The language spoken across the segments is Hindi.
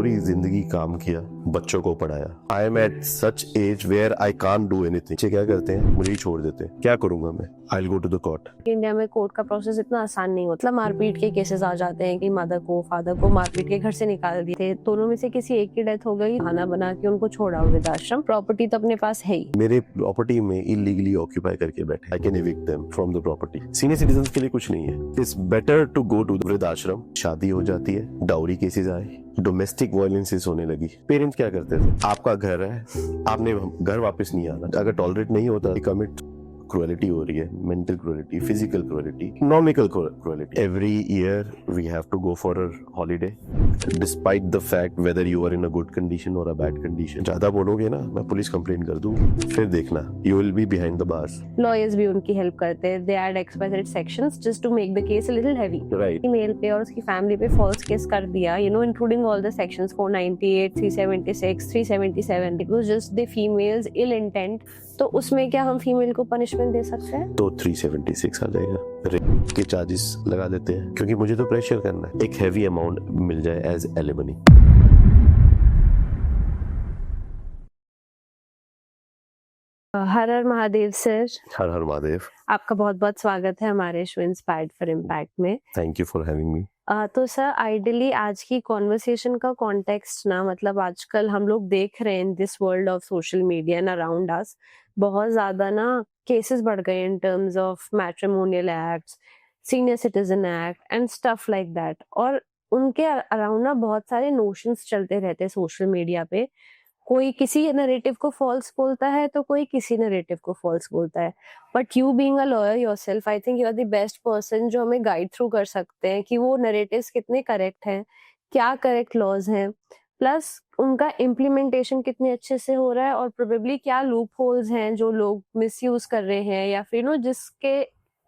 पूरी जिंदगी काम किया, बच्चों को पढ़ाया। I am at such age where I can't do anything. बच्चे क्या करते हैं, मुझे ही छोड़ देते हैं। क्या करूंगा मैं? I will go to the court. India में कोर्ट का प्रोसेस इतना आसान नहीं होता। मारपीट के केसेस आ जाते हैं कि मदर को फादर को मारपीट के घर से निकाल दिए थे, दोनों में से किसी एक की डेथ हो गई, खाना बना के उनको छोड़ा वृद्धाश्रम। प्रॉपर्टी तो अपने पास है ही। मेरे प्रॉपर्टी में इलीगली ऑक्यूपाई करके बैठे, I can evict them from the property. Senior citizen के लिए कुछ नहीं है। It's better to go to वृद्धाश्रम। शादी हो जाती है, डाउरी केसेस आए, डोमेस्टिक वायलेंसेस होने लगी। पेरेंट्स क्या करते थे, आपका घर है, आपने घर वापस नहीं आना। अगर टॉलरेट नहीं होता, कमिट क्रुएलिटी हो रही है, mental cruelty, physical cruelty, economical cruelty. Every year we have to go for a holiday despite the fact whether you are in a good condition और अ बैड कंडीशन। ज्यादा बोलोगे ना, मैं पुलिस कंप्लेंट कर दूंगी, फिर देखना you will be behind the bars. Lawyers भी उनकी हेल्प करते हैं। They add explicit sections just to make the case a little heavy. Right. Male पे और उसकी फैमिली पे फॉल्स केस कर दिया, including all the sections 498, 376, 377। It was just the females ill intent. तो उसमें क्या हम फीमेल को पनिशमेंट दे सकते हैं? तो 376 आ जाएगा। रेप के चार्जेस लगा देते हैं, क्योंकि मुझे तो प्रेशर करना है, एक हैवी अमाउंट मिल जाए एज एलिमनी। हर हर महादेव सर। हर हर महादेव। आपका बहुत बहुत स्वागत है हमारे शो इंस्पायर्ड फॉर इम्पैक्ट में। Thank you for having me. तो सर, आइडियली आज की कॉन्वर्सेशन का कॉन्टेक्स्ट ना, मतलब आजकल हम लोग देख रहे हैं in this world of social media and around us, बहुत ज्यादा ना केसेस बढ़ गए in terms of matrimonial acts, senior citizen act and stuff like that. और उनके अराउंड ना बहुत सारे नोशंस चलते रहते हैं सोशल मीडिया पे। कोई किसी नरेटिव को फॉल्स बोलता है तो कोई किसी नरेटिव को फॉल्स बोलता है। But you being a lawyer yourself, I think you are the best person जो हमें गाइड थ्रू कर सकते हैं कि वो नरेटिव्स कितने करेक्ट हैं, क्या करेक्ट लॉज हैं, प्लस उनका इम्प्लीमेंटेशन कितने अच्छे से हो रहा है, और प्रोबेबली क्या लूप होल्स हैं जो लोग मिसयूज कर रहे हैं या फिर जिसके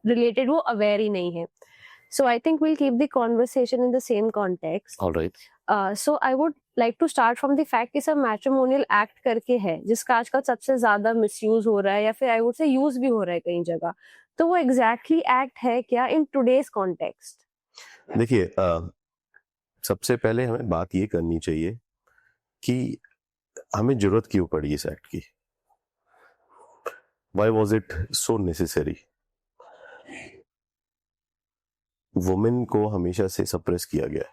रिलेटेड वो अवेयर ही नहीं है। So I think we'll keep the conversation in the same context. All right. So I would like to start from the fact कि सब मैट्रिमोनियल एक्ट करके है जिसका आजकल सबसे ज्यादा मिसयूज हो रहा है, या फिर आई वुड से यूज भी हो रहा है कई जगह। तो वो एग्जैक्टली एक्ट है क्या इन टुडेज कॉन्टेक्स्ट? देखिए, सबसे पहले हमें बात ये करनी चाहिए कि हमें जरूरत क्यों पड़ी इस एक्ट की। Why was it so necessary? Women को हमेशा से सप्रेस किया गया है।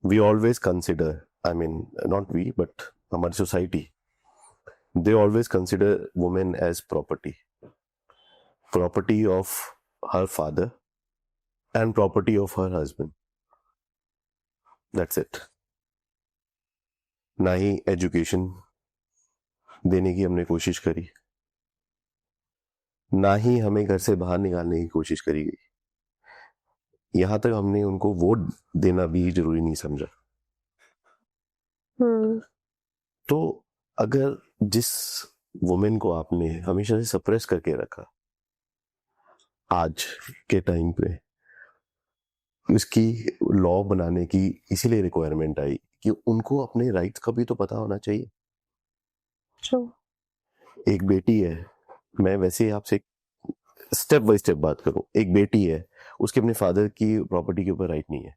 We always consider, I mean not we but हमारी society, they always consider women as property of her father and property of her husband. That's it. ना ही एजुकेशन देने की हमने कोशिश करी, ना ही हमें घर से बाहर निकालने की कोशिश करी गई। यहां तक हमने उनको वोट देना भी जरूरी नहीं समझा। तो अगर जिस वुमेन को आपने हमेशा से सप्रेस करके रखा, आज के टाइम पे उसकी लॉ बनाने की इसीलिए रिक्वायरमेंट आई कि उनको अपने राइट्स का भी तो पता होना चाहिए। एक बेटी है, मैं वैसे आपसे स्टेप बाय स्टेप बात करूं, एक बेटी है, उसके अपने फादर की प्रॉपर्टी के ऊपर राइट नहीं है।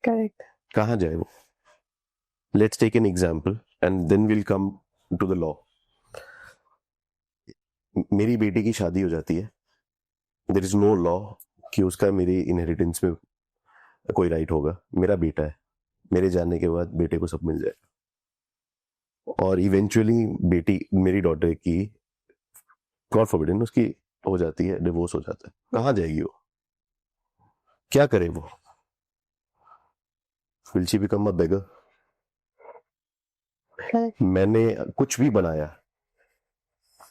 करेक्ट। कहां जाए वो? Let's take an example and then will come to the law. मेरी बेटी की शादी हो जाती है, देयर इज नो लॉ कि उसका मेरी इनहेरिटेंस में कोई राइट होगा। मेरा बेटा है, मेरे जाने के बाद बेटे को सब मिल जाएगा। और इवेंचुअली बेटी, मेरी डॉटर की, गॉड फॉरबिड, उसकी हो जाती है, डिवोर्स हो जाता है। कहां जाएगी वो? क्या करे वो? विल शी बिकम अ बेगर? मैंने कुछ भी बनाया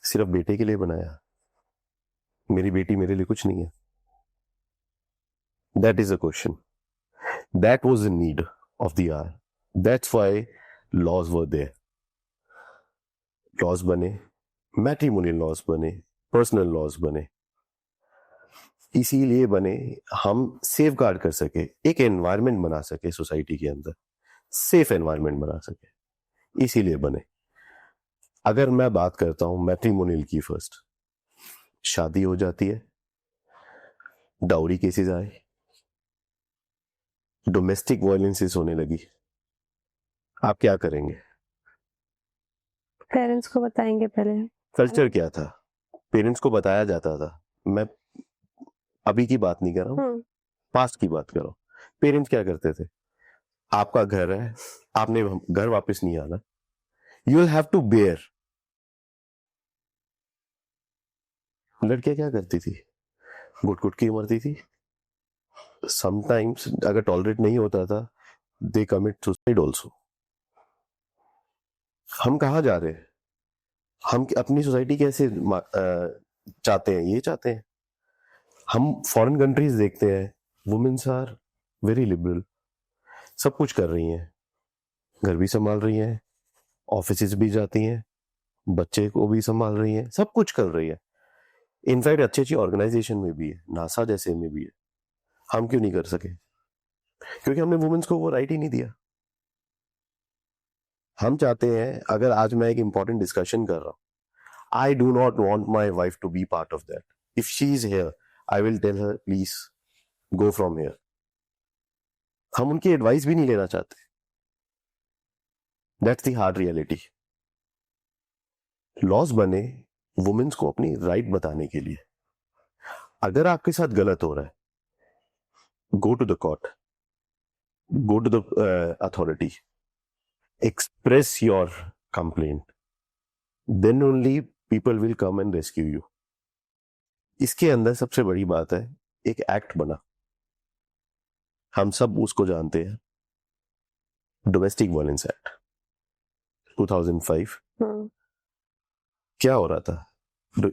सिर्फ बेटे के लिए बनाया, मेरी बेटी मेरे लिए कुछ नहीं है। That is a question, that was the need of the hour, that's why laws were there. Laws बने, मैट्रिमोनियल लॉज बने, पर्सनल लॉज बने, इसीलिए बने हम सेफ गार्ड कर सके, एक एनवायरनमेंट बना सके सोसाइटी के अंदर, सेफ एनवायरनमेंट बना सके, इसीलिए बने। अगर मैं बात करता हूं मैट्रिमोनियल की, फर्स्ट शादी हो जाती है, डाउरी केसेस आए, डोमेस्टिक वायलेंसेस होने लगी, आप क्या करेंगे? पेरेंट्स को बताएंगे पहले। कल्चर क्या था? पेरेंट्स को बताया जाता था। मैं अभी की बात नहीं कर रहा हूँ, पास्ट की बात कर रहा हूँ। पेरेंट्स क्या करते थे? आपका घर है, आपने घर वापस नहीं आना, you will have to bear. लड़कियां क्या करती थी? घुट घुट के मरती थी। समटाइम्स अगर टॉलरेट नहीं होता था, दे कमिट सुसाइड ऑल्सो। हम कहाँ जा रहे हैं? हम अपनी सोसाइटी कैसे चाहते हैं? ये चाहते हैं। हम फॉरेन कंट्रीज देखते हैं, वुमेन्स आर वेरी लिबरल, सब कुछ कर रही हैं, घर भी संभाल रही हैं, ऑफिस भी जाती हैं, बच्चे को भी संभाल रही हैं, सब कुछ कर रही है। इनफैक्ट अच्छी अच्छी ऑर्गेनाइजेशन में भी है, नासा जैसे में भी है। हम क्यों नहीं कर सके? क्योंकि हमने वुमेन्स को वो राइट ही नहीं दिया। हम चाहते हैं, अगर आज मैं एक इंपॉर्टेंट डिस्कशन कर रहा हूं, I do not want my wife to be part of that. If she is here, I will tell her please go from here. हम उनकी एडवाइस भी नहीं लेना चाहते। That's the hard reality. Laws बने वुमेन्स को अपनी राइट बताने के लिए। अगर आपके साथ गलत हो रहा है, go to the court, go to the authority, express your complaint, then only people will come and rescue you. इसके अंदर सबसे बड़ी बात है, एक एक्ट बना, हम सब उसको जानते हैं, डोमेस्टिक वायलेंस एक्ट 2005। क्या हो रहा था?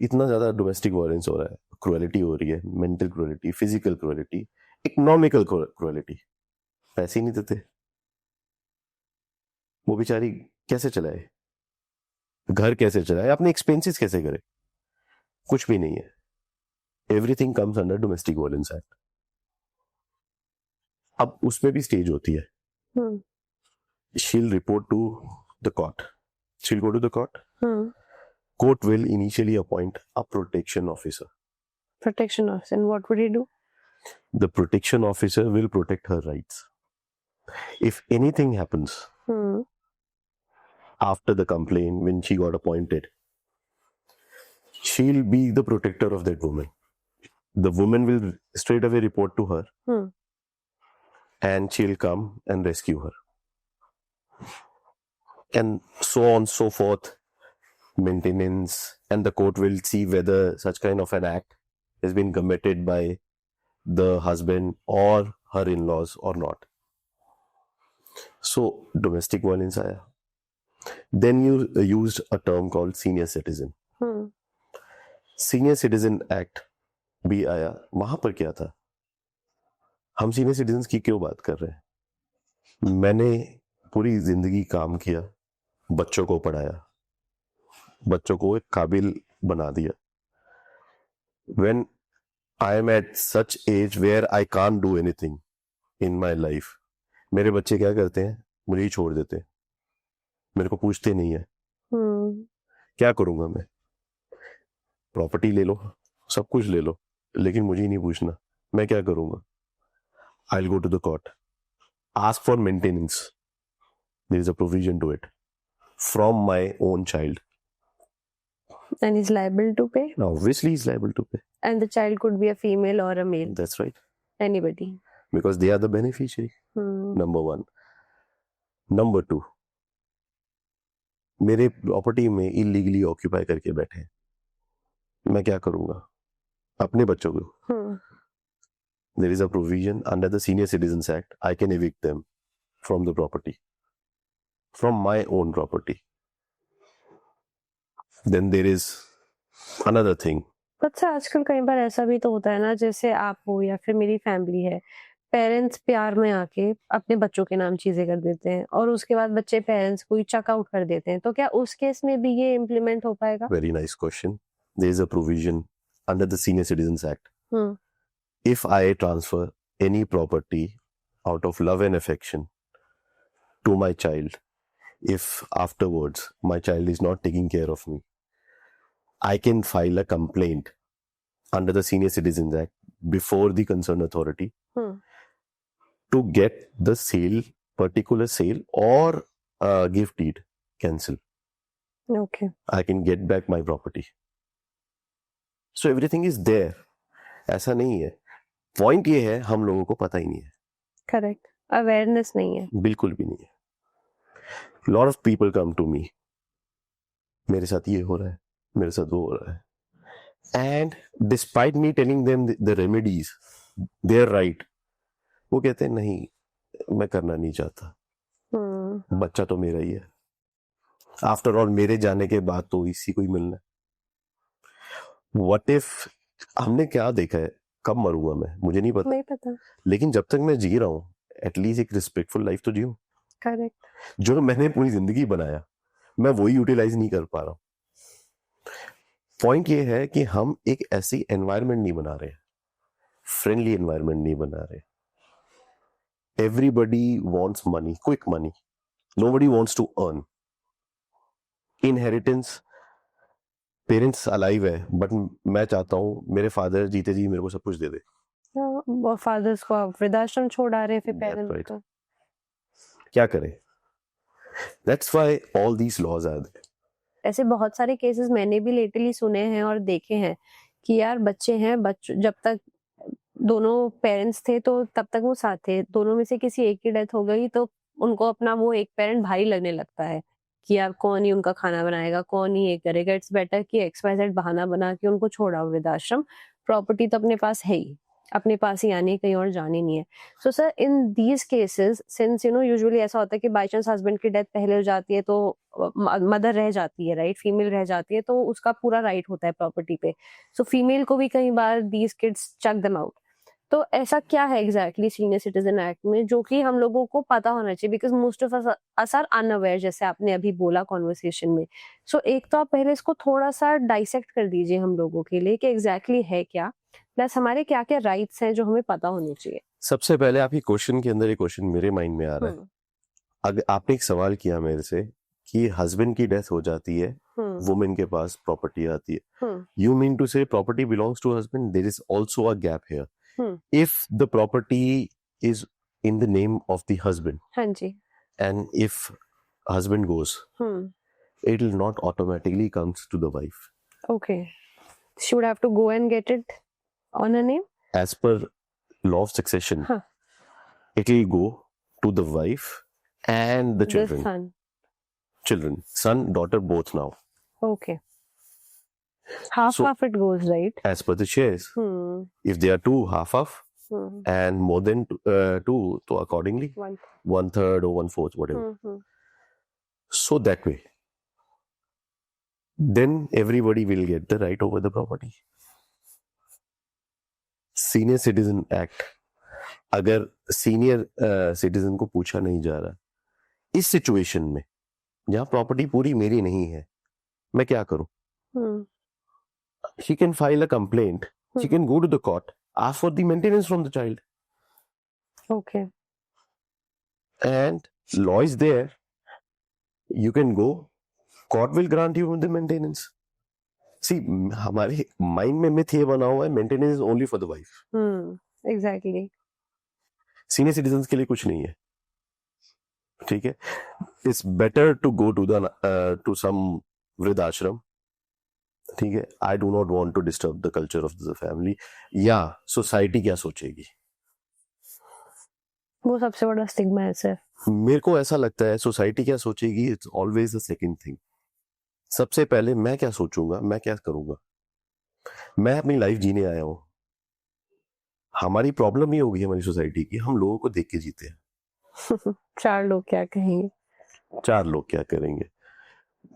इतना ज्यादा डोमेस्टिक वायलेंस हो रहा है, क्रुएलिटी हो रही है, mental cruelty, physical cruelty, economical cruelty. पैसे ही नहीं देते, वो बेचारी कैसे चलाए? घर कैसे चलाए? अपने एक्सपेंसेस कैसे करे? कुछ भी नहीं है। Everything comes under domestic violence act. अब उसमें भी स्टेज होती है। शील report to the court, she'll go to the court, court will initially appoint a protection officer. Protection officer. And what would he do? The protection officer will protect her rights. If anything happens after the complaint, when she got appointed, she'll be the protector of that woman. The woman will straight away report to her, and she'll come and rescue her. And so on, so forth, maintenance, and the court will see whether such kind of an act has been committed by the husband or her in-laws or not. So domestic violence आया. Then you used a term called senior citizen. Senior Citizen Act भी आया. वहां पर क्या था? हम सीनियर सिटीजन्स की क्यों बात कर रहे हैं? मैंने पूरी जिंदगी काम किया, बच्चों को पढ़ाया, बच्चों को एक काबिल बना दिया. When I am at such age where I can't do anything in my life, मेरे बच्चे क्या करते हैं? मुझे ही छोड़ देते हैं, मेरे को पूछते नहीं है. क्या करूंगा मैं? प्रॉपर्टी ले लो, सब कुछ ले लो, लेकिन मुझे ही नहीं पूछना. मैं क्या करूंगा? I'll go to the court, ask for maintenance. There is a provision to it from my own child. And he's liable to pay? Now, obviously, he's liable to pay. And the child could be a female or a male? That's right. Anybody. Because they are the beneficiary. Number one. Number two, मेरे प्रॉपर्टी में इलीगली ऑक्यूपाई करके बैठे हैं, मैं क्या करूंगा? अपने बच्चों को. There is a provision under the Senior Citizens Act. I can evict them from the property, from my own property. Then there is another thing. अच्छा, आजकल कई बार ऐसा भी तो होता है ना, जैसे आप हो या फिर मेरी फैमिली है, पेरेंट्स प्यार में आके अपने बच्चों के नाम चीजें कर देते हैं और उसके बाद बच्चे पेरेंट्स को ही चक आउट कर देते हैं, तो क्या उस केस में भी ये इम्प्लीमेंट हो पाएगा? Very nice question. There is a provision under the Senior Citizens Act. If I transfer any property out of love and affection to my child, if afterwards my child is not taking care of me, I can file a complaint under the Senior Citizens Act before the concerned authority. to get the sale, particular sale or gift deed cancel. Okay. I can get back my property. So everything is there. ऐसा नहीं है. पॉइंट ये है हम लोगों को पता ही नहीं है. करेक्ट. अवेयरनेस नहीं है. बिल्कुल भी नहीं है. Lot of people come to me, मेरे साथ ये हो रहा है, मेरे साथ वो हो रहा है, and despite me telling them the remedies, they are right, वो कहते हैं नहीं मैं करना नहीं चाहता, बच्चा तो मेरा ही है, आफ्टर ऑल मेरे जाने के बाद तो इसी को ही मिलना है. व्हाट इफ, हमने क्या देखा है, कब मरूंगा मैं मुझे नहीं पता, लेकिन जब तक मैं जी रहा हूँ एटलीस्ट एक रिस्पेक्टफुल लाइफ तो जियो. करेक्ट. जो मैंने पूरी जिंदगी बनाया मैं वही यूटिलाइज नहीं कर पा रहा हूँ. पॉइंट ये है कि हम एक ऐसी एनवायरनमेंट नहीं बना रहे, फ्रेंडली एनवायरनमेंट नहीं बना रहे. Everybody wants money, quick money, nobody wants to earn. Inheritance, parents alive है बट मैं चाहता हूँ मेरे फादर जीते जी मेरे को सब कुछ दे दे. फादर्स को आप वृद्धाश्रम छोड़ आ रहे हैं, फिर That's पेरेंट्स right. को क्या करें? That's why all these laws are there. ऐसे बहुत सारे केसेस मैंने भी लेटली सुने हैं और देखे हैं कि यार बच्चे हैं, जब तक दोनों पेरेंट्स थे तो तब तक वो साथ थे, दोनों में से किसी एक की डेथ हो गई तो उनको अपना वो एक पेरेंट भारी लगने लगता है कि यार कौन ही उनका खाना बनाएगा, कौन ही ये करेगा. इट्स बेटर कि XYZ बहाना बना के उनको छोड़ा वृद्धाश्रम. प्रॉपर्टी तो अपने पास है ही, अपने पास ही आनी, कहीं और जानी नहीं है. So sir in these cases, since usually ऐसा होता है कि बाय चांस हस्बैंड की डेथ पहले हो जाती है तो मदर रह जाती है, राइट, फीमेल रह जाती है, तो उसका पूरा राइट होता है प्रॉपर्टी पे. सो फीमेल को भी कई बार these kids chuck them out. तो ऐसा क्या है एग्जैक्टली सीनियर सिटीजन एक्ट में जो कि हम लोगों को पता होना चाहिए, because most of us are unaware, जैसे आपने अभी बोला कॉन्वर्सेशन में. सो एक तो आप पहले इसको थोड़ा सा डाइसेक्ट कर दीजिए हम लोगों के लिए कि एग्जैक्टली है क्या, प्लस हमारे क्या क्या राइट्स हैं जो हमें पता होने चाहिए. सबसे पहले आपकी क्वेश्चन के अंदर एक क्वेश्चन मेरे माइंड में आ रहा है. अगर आपने एक सवाल किया मेरे से कि हस्बैंड की डेथ हो जाती है, वुमेन के पास प्रॉपर्टी आती है, you mean to say property belongs to husband. There is also a gap here. If the property is in the name of the husband, हाँ जी, and if husband goes, it will not automatically comes to the wife. Okay. She would have to go and get it on her name? As per law of succession, it will go to the wife and the children. The son. Children, son, daughter, both now. Okay. Half it goes, right? As per the shares. If they are two, half, and more than two, so accordingly, 1/3 or 1/4, whatever. So that way, then everybody will get the right over the property. Senior Citizen Act, अगर सीनियर सिटीजन को पूछा नहीं जा रहा, इस सिचुएशन में जहाँ प्रॉपर्टी पूरी मेरी नहीं है, मैं क्या करूं? She can file a complaint. She can go to the court, ask for the maintenance from the child. Okay. And law is there. You can go. Court will grant you the maintenance. See, हमारे माइंड में मिथ ये बना हुआ है, maintenance is only for the wife. Exactly. Senior citizens के लिए कुछ नहीं है, ठीक है. It's better to go to some वृद्धाश्रम, ठीक है. I do not want to disturb the culture of the family. या सोसाइटी क्या सोचेगी, वो सबसे बड़ा स्टिग्मा है सर. मेरे को ऐसा लगता है सोसाइटी क्या सोचेगी it's always the second thing. सबसे पहले मैं क्या सोचूंगा, मैं क्या करूंगा. मैं अपनी लाइफ जीने आया हूं. हमारी प्रॉब्लम ये होगी हमारी सोसाइटी की, हम लोगों को देख के जीते हैं. चार लोग क्या कहेंगे, चार लोग क्या करेंगे,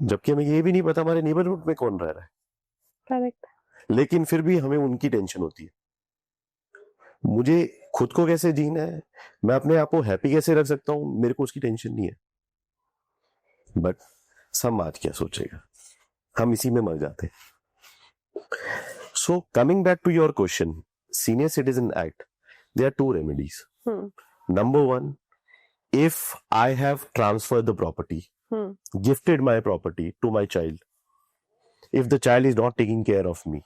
जबकि हमें ये भी नहीं पता हमारे नेबरहुड में कौन रह रहा है. करेक्ट. लेकिन फिर भी हमें उनकी टेंशन होती है. मुझे खुद को कैसे जीना है, मैं अपने आप को हैप्पी कैसे रख सकता हूं, मेरे को उसकी टेंशन नहीं है. बट समाज क्या सोचेगा, हम इसी में मर जाते हैं. So coming back to your question, senior citizen act, there are two remedies. Number 1, if I have transferred the property, gifted my property to my child, if the child is not taking care of me,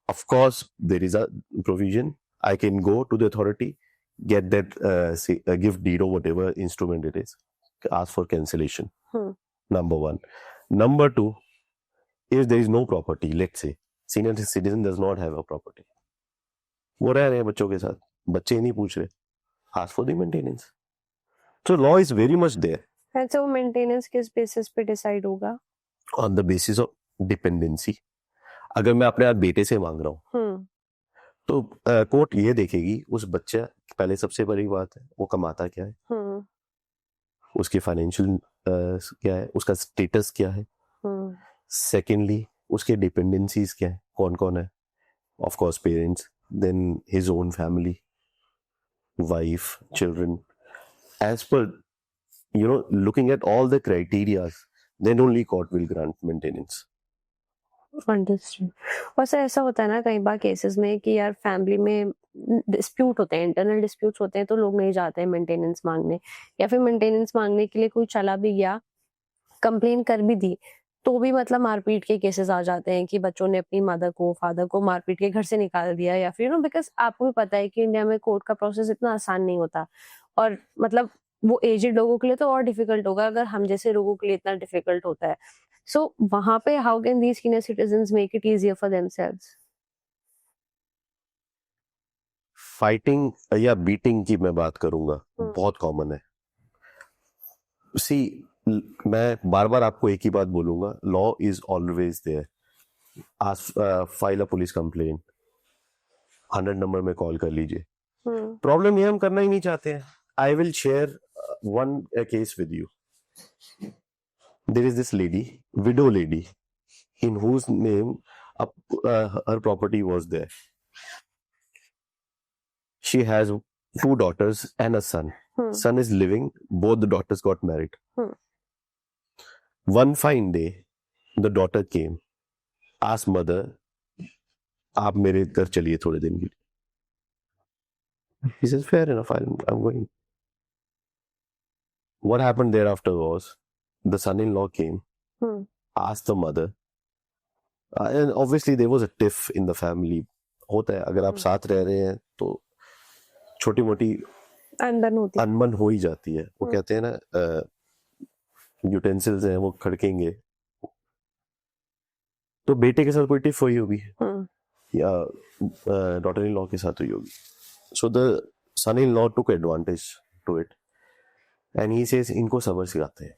of course there is a provision. I can go to the authority, get that gift deed or whatever instrument it is, ask for cancellation. Number one. Number two, if there is no property, let's say senior citizen does not have a property, वो रह रहे हैं बच्चों के साथ, बच्चे नहीं पूछ रहे, ask for the maintenance. So law is very much there. ऐसे वो मेंटेनेंस किस बेसिस पे डिसाइड होगा? On the basis of dependency. अगर मैं अपने आप बेटे से मांग रहा हूँ तो कोर्ट ये देखेगी उस बच्चा, पहले सबसे बड़ी बात है वो कमाता क्या है, उसकी फाइनेंशियल क्या है, उसका स्टेटस क्या है, सेकेंडली उसके डिपेंडेंसीज क्या है, कौन कौन है, of course parents, then his own family, wife, children, age पर looking at all the criteria, then only court will grant maintenance. Understood. वैसे ऐसा होता है ना कई बार केसेस में कि यार फैमिली में डिस्प्यूट होते हैं, इंटरनल डिस्प्यूट्स होते हैं, तो लोग नहीं जाते हैं मेंटेनेंस मांगने, या फिर मेंटेनेंस मांगने के लिए कोई चला भी गया, कंप्लेन कर भी दी, तो भी मतलब मारपीट के केसेस आ जाते हैं कि बच्चों ने अपनी मदर को, फादर को मारपीट के घर से निकाल दिया, या फिर बिकॉज आपको भी पता है कि इंडिया में कोर्ट का प्रोसेस इतना आसान नहीं होता, और मतलब वो एजेड लोगों के लिए तो और डिफिकल्ट होगा अगर हम जैसे लोगों के लिए इतना डिफिकल्ट होता है। सो वहां पे how can these senior citizens make it easier for themselves? Fighting या बीटिंग की मैं बात करूंगा, बहुत कॉमन है। सी, मैं बार बार आपको एक ही बात बोलूंगा, law is always there. File a police complaint, 100 number में कॉल कर लीजिए। प्रॉब्लम ये हम करना ही नहीं चाहते हैं। I will share one case with you. There is this lady, widow lady, in whose name her property was there. She has 2 daughters and a son. Son is living, both the daughters got married. One fine day, the daughter came, asked mother, आप मेरे घर चलिए थोड़े दिन के लिए. He says, fair enough, I'm going. What happened thereafter was, the son-in-law came, asked the mother, and obviously there was a tiff in the family. होता है, अगर आप साथ रह रहे हैं तो छोटी मोटी अनबन हो ही जाती है। वो कहते हैं ना, यूटेंसिल्स हैं वो खड़केंगे, तो बेटे के साथ कोई टिफ हुई होगी या डॉटर इन लॉ के साथ हुई होगी। So the son in law took advantage to it and he says इनको सबर सिखाते हैं।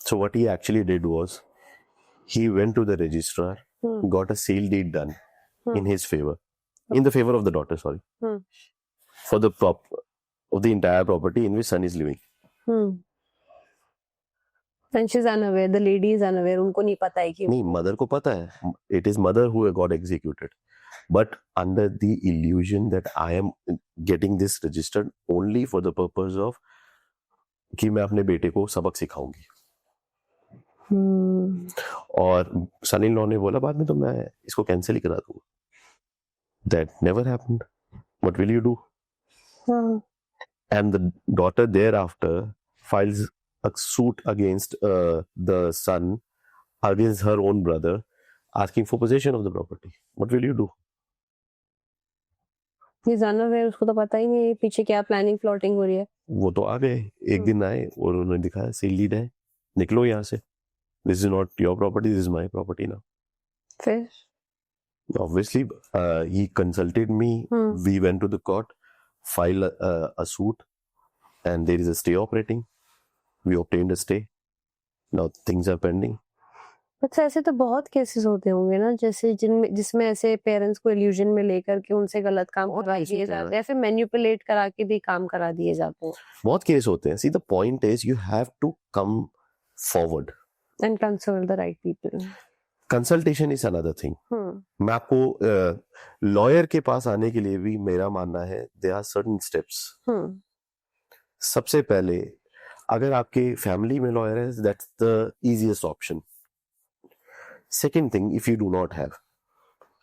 So what he actually did was, he went to the registrar, got a sale deed done in his favor, in the favor of the daughter, sorry, for the of the entire property in which son is living. And she's unaware, the lady is unaware, उनको नहीं पता है कि नहीं, mother को पता है, it is mother who got executed, but under the illusion that I am getting this registered only for the purpose of कि मैं अपने बेटे को सबक सिखाऊंगी। और सन इन लॉ ने बोला बाद में तो मैं इसको कैंसिल ही करा दूंगा। That never happened. What will you do? And the daughter thereafter files a suit against the son, against her own brother, asking for position of the property. What will you do? ये जानना है, उसको तो पता ही नहीं है पीछे क्या प्लानिंग प्लॉटिंग हो रही है। वो तो आ गए, एक दिन आए और उन्होंने दिखाया सेल डीड है, निकलो यहाँ से, this is not your property, this is my property now. फिर obviously he consulted me, we went to the court, filed a suit, and there is a stay operating. We obtained a stay. Now things are pending. अच्छा, ऐसे तो बहुत केसेस होते होंगे ना, जैसे जिसमें ऐसे पेरेंट्स को इल्यूजन में लेकर के उनसे गलत काम करवा दिए जाते हैं या फिर मैनिपुलेट करा के भी काम करा दिए जाते हैं। बहुत केस होते हैं। See, the point is you have to come forward and consult the right people. Consultation is another thing. मैं आपको लॉयर के पास आने के लिए भी मेरा मानना है there are certain steps. सबसे पहले अगर आपके फैमिली में लॉयर है, that's the easiest option. Second thing, if you do not have,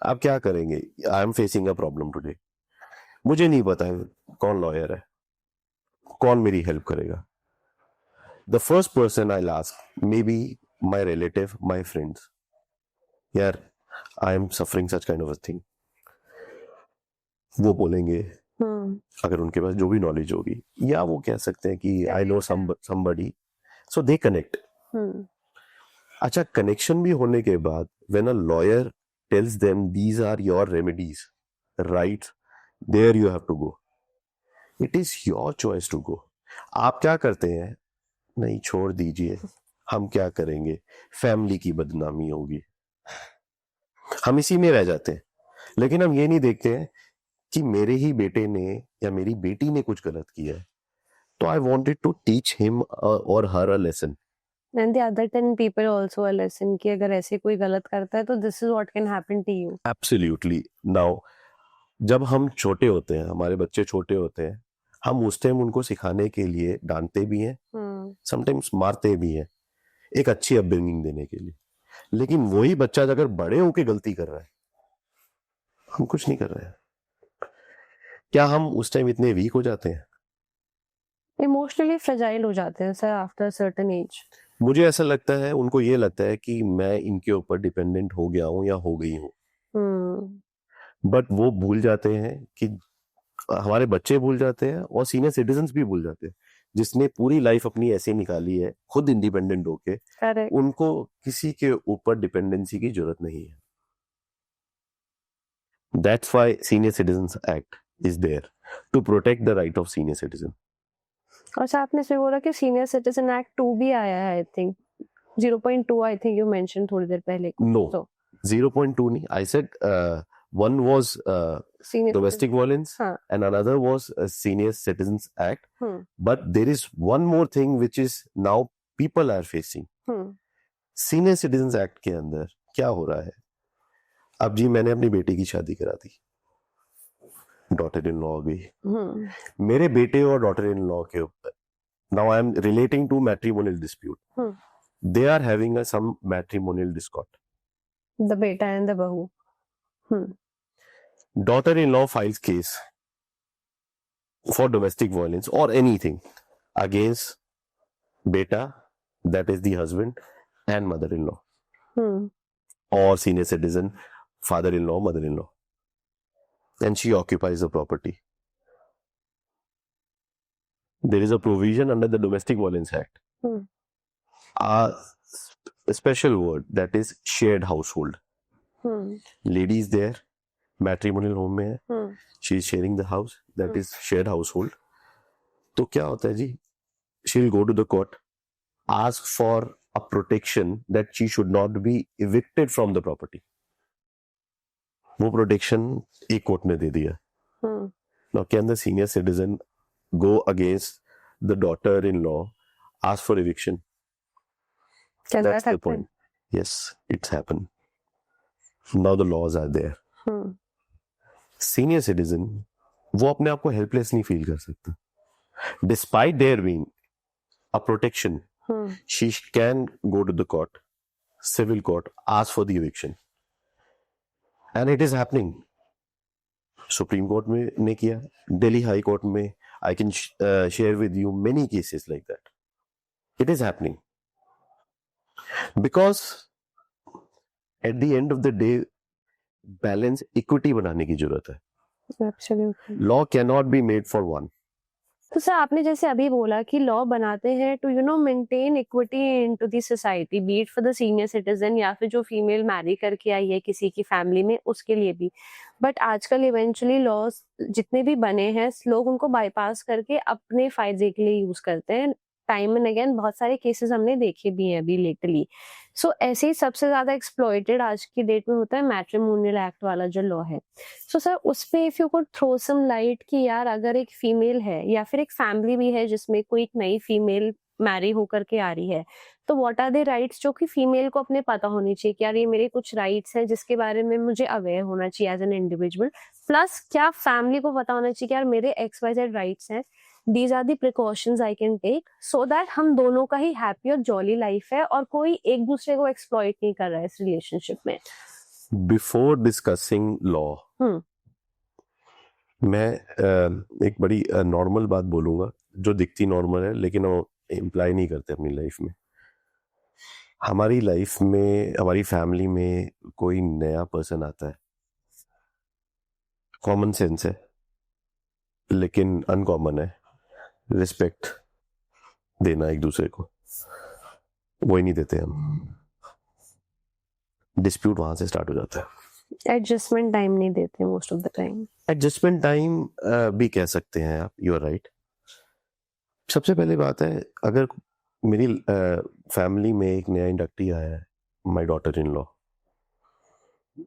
आप क्या करेंगे? I am facing a problem today. मुझे नहीं पता कौन लॉयर है, कौन मेरी हेल्प करेगा। The first person I'll ask, maybe my relative, my friends. यार, I am suffering such kind of a thing. वो बोलेंगे अगर उनके पास जो भी नॉलेज होगी, या वो कह सकते हैं कि I know somebody, so they connect. अच्छा, कनेक्शन भी होने के बाद when a lawyer tells them these are your remedies, right, there you have to go, it is your choice to go. आप क्या करते हैं, नहीं छोड़ दीजिए, हम क्या करेंगे, फैमिली की बदनामी होगी, हम इसी में रह जाते हैं। लेकिन हम ये नहीं देखते हैं कि मेरे ही बेटे ने या मेरी बेटी ने कुछ गलत किया है, तो I wanted to teach him और her a lesson, and the other 10 people also a lesson कि अगर ऐसे कोई गलत करता है तो this is what can happen to you. Absolutely. Now जब हम छोटे होते हैं, हमारे बच्चे छोटे होते हैं, हम उस टाइम उनको सिखाने के लिए डांटते भी हैं, समटाइम्स मारते भी हैं, एक अच्छी अपब्रिंगिंग देने के लिए। लेकिन वही बच्चा अगर बड़े होके गलती कर रहा है, हम कुछ नहीं कर रहे हैं, क्या हम उस टाइम इतने वीक हो जाते हैं? इमोशनली फ्रेजाइल हो जाते हैं सर आफ्टर सर्टेन एज। मुझे ऐसा लगता है, उनको ये लगता है कि मैं इनके ऊपर डिपेंडेंट हो गया हूं या हो गई हूं, बट वो भूल जाते हैं कि हमारे बच्चे भूल जाते हैं और सीनियर सिटीजन्स भी भूल जाते हैं, जिसने पूरी लाइफ अपनी ऐसे निकाली है खुद इंडिपेंडेंट होके, करेक्ट। उनको किसी के ऊपर डिपेंडेंसी की जरूरत नहीं है। That's why senior citizens act is there to protect the right of senior citizen. और सर आपने इसमें बोला कि सीनियर सिटीजन एक्ट 2 भी आया है, I think 0.2 I think you mention थोड़ी देर पहले। नो, तो 0.2 नहीं, I said one was senior domestic violence, हाँ। and another was a Senior Citizens Act. But there is one more thing which is now people are facing. Senior Citizens Act के अंदर क्या हो रहा है? अब जी मैंने अपनी बेटी की शादी करा दी, डॉटर इन लॉ हो गई, मेरे बेटे और डॉटर इन लॉ के ऊपर now I am relating to matrimonial dispute. They are having some matrimonial discord. The बेटा एंड द बहू। Daughter-in-law files case for domestic violence or anything against beta, that is the husband, and mother-in-law, or senior citizen, father-in-law, mother-in-law, and she occupies the property. There is a provision under the Domestic Violence Act, a special word that is shared household. Lady is there, matrimonial home में है, she is sharing the house, that is shared household. तो क्या होता है जी, she will go to the court, ask for a protection that she should not be evicted from the property. वो प्रोटेक्शन एक कोर्ट ने दे दिया। Now can the senior citizen go against the daughter in law, ask for eviction? That's the point. Yes, it's happened. Now the laws are there. Senior citizen वो अपने आप को हेल्पलेस नहीं फील कर सकता, despite there being a protection, she can go to the court, civil court, ask for the eviction, and it is happening. Supreme court में ने किया, दिल्ली हाई कोर्ट में, I can share with you many cases like that. It is happening because at the end of the day balance, equity बनाने की जरूरत है। Absolutely. Law can not be made for one. तो सर आपने जैसे अभी बोला कि लॉ बनाते हैं to maintain equity into the society, be it for the senior citizen या फिर जो फीमेल मैरी करके आई है किसी की फैमिली में उसके लिए भी। बट आजकल इवेंचुअली लॉज जितने भी बने हैं लोग उनको बाईपास करके अपने फायदे के लिए यूज करते हैं। टाइम एंड अगेन बहुत सारे केसेस हमने देखे भी हैं अभी लेटली। सो ऐसे ही सबसे ज्यादा एक्सप्लॉइटेड आज की डेट में होता है मैट्रिमोनियल एक्ट वाला जो लॉ है। सो सर उस पे if you could throw some light कि यार अगर एक फीमेल है या फिर एक फैमिली भी है जिसमें कोई एक नई फीमेल मैरी होकर के आ रही है, तो व्हाट आर द राइट्स जो कि फीमेल को अपने पता होनी चाहिए कि यार ये मेरे कुछ राइट्स हैं जिसके बारे में मुझे अवेयर होना चाहिए एज एन इंडिविजुअल, प्लस क्या फैमिली को पता होना चाहिए कि यार मेरे XYZ राइट्स हैं, these are the precautions I can take so that हम दोनों का ही हैप्पी और जॉली लाइफ है और कोई एक दूसरे को एक्सप्लॉइट नहीं कर रहा है इस रिलेशनशिप में। बिफोर डिस्कसिंग लॉ, मैं एक बड़ी नॉर्मल बात बोलूंगा जो दिखती नॉर्मल है लेकिन वो इम्प्लाई नहीं करते अपनी लाइफ में। हमारी लाइफ में, हमारी फैमिली में कोई नया पर्सन आता है, कॉमन सेंस है, लेकिन अनकॉमन है रिस्पेक्ट देना एक दूसरे को, वो ही नहीं देते हम, डिस्प्यूट वहां से स्टार्ट हो जाता है। एडजस्टमेंट टाइम नहीं देते most of the time. Adjustment time भी कह सकते हैं आप, यू आर राइट। सबसे पहले बात है, अगर मेरी फैमिली में एक नया इंडक्टी आया है, my daughter in law,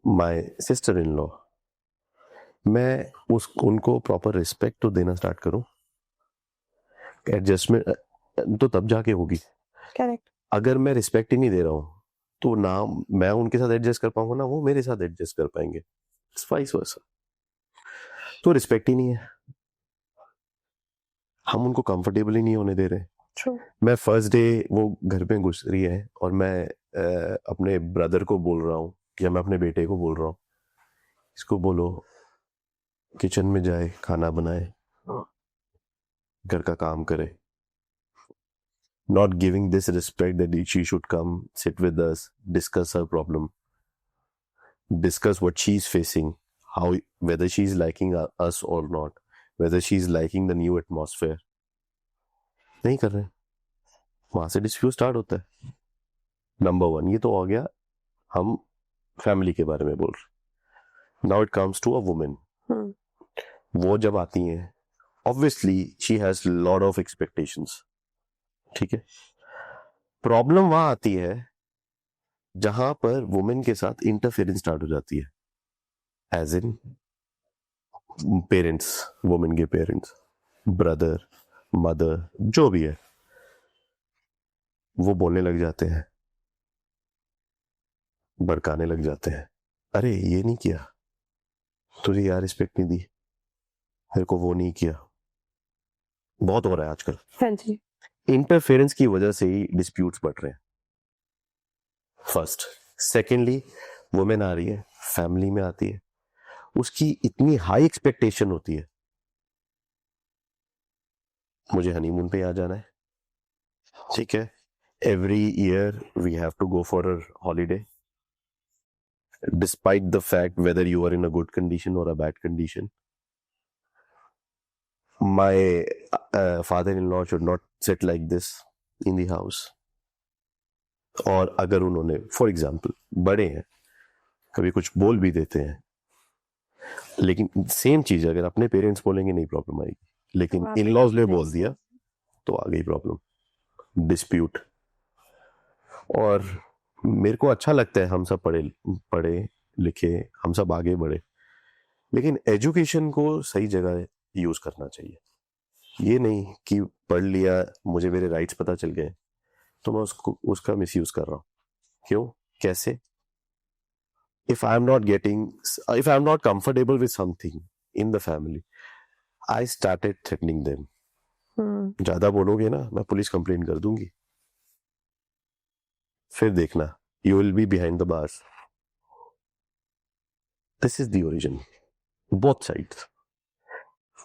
my sister in law, मैं उनको प्रॉपर रिस्पेक्ट तो देना स्टार्ट करूं। एडजस्टमेंट तो तब जाके होगी। करेक्ट। अगर मैं रिस्पेक्ट ही नहीं दे रहा हूं तो ना मैं उनके साथ एडजस्ट कर पाऊंगा ना वो मेरे साथ एडजस्ट कर पाएंगे, वाइस वर्सा। तो रिस्पेक्ट ही नहीं है, हम उनको कंफर्टेबल ही नहीं होने दे रहे। ट्रू। मैं फर्स्ट डे वो घर में घुस रही है और मैं अपने ब्रदर को बोल रहा हूँ या मैं अपने बेटे को बोल रहा हूँ, इसको बोलो किचन में जाए, खाना बनाए, घर का काम करे। Not giving this respect that she should come sit with us, discuss her problem, discuss what she's facing, how, whether she's liking us or not, whether she's liking the new atmosphere. नहीं कर रहे, वहां से डिस्प्यूट स्टार्ट होता है। नंबर 1 ये तो हो गया, हम फैमिली के बारे में बोल रहे। Now it comes to a women. वो जब आती हैं, obviously she has lot of expectations, ठीक है। प्रॉब्लम वहां आती है जहां पर वुमेन के साथ इंटरफेरेंस स्टार्ट हो जाती है, एज इन पेरेंट्स, वुमेन के पेरेंट्स, ब्रदर, मदर, जो भी है, वो बोलने लग जाते हैं, भड़काने लग जाते हैं। अरे ये नहीं किया, तुझे यार रिस्पेक्ट नहीं दी, मेरे को वो नहीं किया। बहुत हो रहा है आजकल। हाँ जी। इंटरफेरेंस की वजह से ही डिस्प्यूट्स बढ़ रहे हैं, फर्स्ट। सेकेंडली, वुमेन आ रही है, फैमिली में आती है, उसकी इतनी हाई एक्सपेक्टेशन होती है, मुझे हनीमून पे आ जाना है, ठीक है, every year we have to go for a holiday, despite the fact whether you are in a good condition और a bad condition. My father in law should not sit like this in the house. और अगर उन्होंने, फॉर एग्जाम्पल, बड़े हैं, कभी कुछ बोल भी देते हैं, लेकिन सेम चीज अगर अपने पेरेंट्स बोलेंगे नहीं प्रॉब्लम आएगी, लेकिन इन लॉज ने बोल दिया तो आ गई प्रॉब्लम, डिस्प्यूट। और मेरे को अच्छा लगता है हम सब पढ़े पढ़े लिखे, हम सब आगे बढ़े, लेकिन एजुकेशन को सही जगह यूज करना चाहिए। ये नहीं कि पढ़ लिया, मुझे मेरे राइट्स पता चल गए तो मैं उसका मिस यूज कर रहा हूँ। क्यों, कैसे? if I'm not comfortable with something in the family, I started threatening them. ज्यादा बोलोगे ना, मैं पुलिस कंप्लेंट कर दूंगी, फिर देखना, you will be behind the bars. This is the origin. Both sides.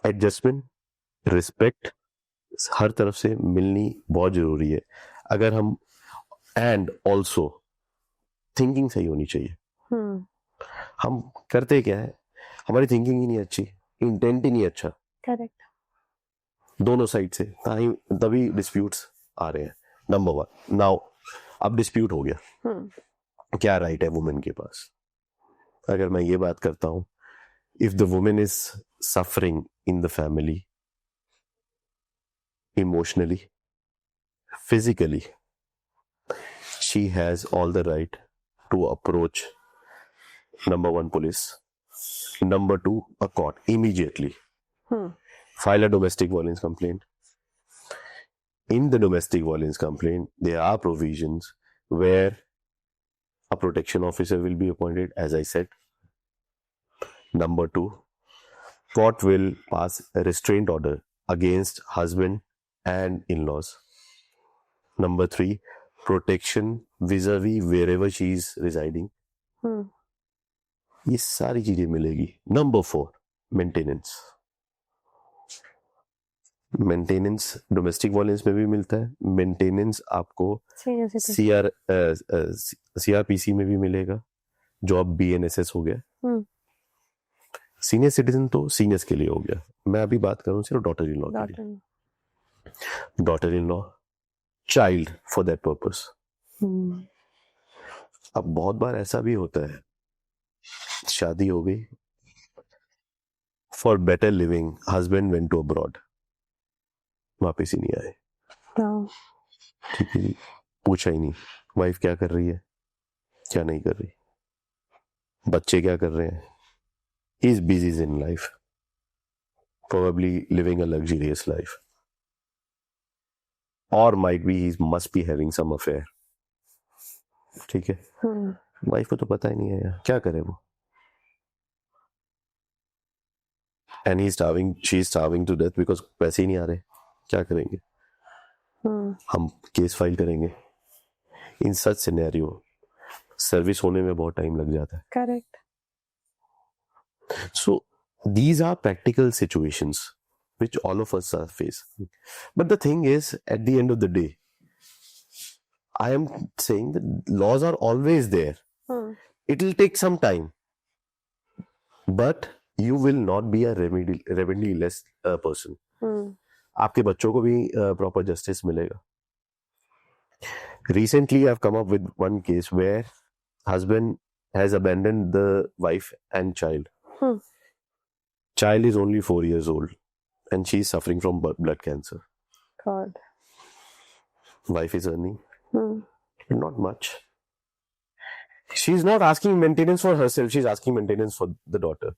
Adjustment, respect, हर तरफ से मिलनी बहुत जरूरी है। अगर हम, एंड ऑल्सो थिंकिंग सही होनी चाहिए। हम करते क्या है, हमारी थिंकिंग ही नहीं अच्छी, इंटेंट ही नहीं अच्छा, करेक्ट, दोनों साइड से, तभी डिस्प्यूट्स आ रहे हैं। नंबर 1, नाउ अब डिस्प्यूट हो गया, क्या राइट है वुमेन के पास? अगर मैं ये बात करता हूं, if the women is suffering in the family, emotionally, physically, she has all the right to approach, number 1, police, number 2, a court immediately. File a domestic violence complaint. In the domestic violence complaint, there are provisions where a protection officer will be appointed, as I said. Number 2, court will pass a restraint order against husband and in-laws. Number 3, protection vis-a-vis wherever she is residing. ये सारी चीजें मिलेगी। Number 4, maintenance. Maintenance domestic violence में भी मिलता है, मेंटेनेंस आपको सीआरपीसी में भी मिलेगा, जो अब बीएनएसएस हो गया। सीनियर सिटीजन तो सीनियर्स के लिए हो गया, मैं अभी बात करूं सिर्फ डॉटर इन लॉ के लिए। Daughter. Daughter in law, child for that purpose. अब बहुत बार ऐसा भी होता है, शादी हो गई, for better living husband went to abroad, वापिस ही नहीं आए, ठीक है जी, पूछा ही नहीं वाइफ क्या कर रही है, क्या नहीं कर रही, बच्चे क्या कर रहे हैं, he is busy in life, probably living a luxurious life, or might be he must be having some affair, ठीक है, वाइफ को तो पता ही नहीं है यार क्या करे वो, and he's starving, she's starving to death because पैसे ही नहीं आ रहे, क्या करेंगे, हम केस फाइल करेंगे। इन सच सिनेरियो सर्विस होने में बहुत टाइम लग जाता है। Correct. So these are practical situations which all of us are face. But the thing is, at the end of the day, I am saying that laws are always there. It will take some time, but you will not be a remediless person. आपके बच्चों को भी proper justice मिलेगा। Recently, I've come up with one case where husband has abandoned the wife and child. Child is only 4 years old and she's suffering from blood cancer. God. Wife is earning, but not much. She's not asking maintenance for herself, she's asking maintenance for the daughter.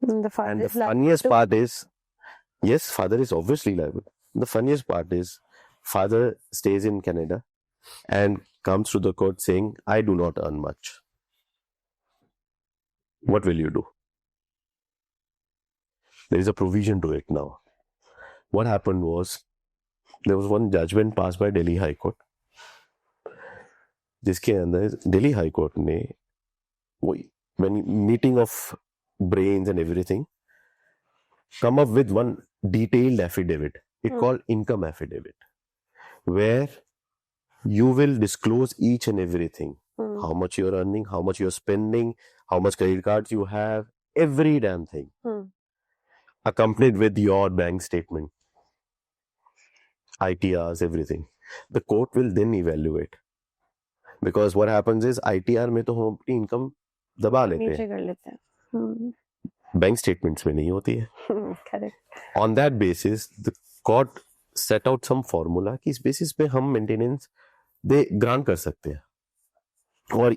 The father And the is liable funniest to- part is, yes, father is obviously liable. The funniest part is, father stays in Canada and comes to the court saying, I do not earn much. What will you do? There is a provision to it now. What happened was, there was one judgment passed by Delhi High Court, जिसके अंदर Delhi High Court ने when meeting of brains and everything, come up with one detailed affidavit. It called income affidavit, where you will disclose each and everything. How much you're earning, how much you're spending, how much credit cards you have, every damn thing. Accompanied with your bank statement, ITRs, everything. The court will then evaluate. Because what happens is, ITR में तो हम अपनी income दबा लेते नीचे हैं, कर लेते हैं। बैंक स्टेटमेंट्स में नहीं होती है। Correct. On that basis, the court set out some formula कि इस बेसिस पे हम मेंटेनेंस दे ग्रांट कर सकते हैं। और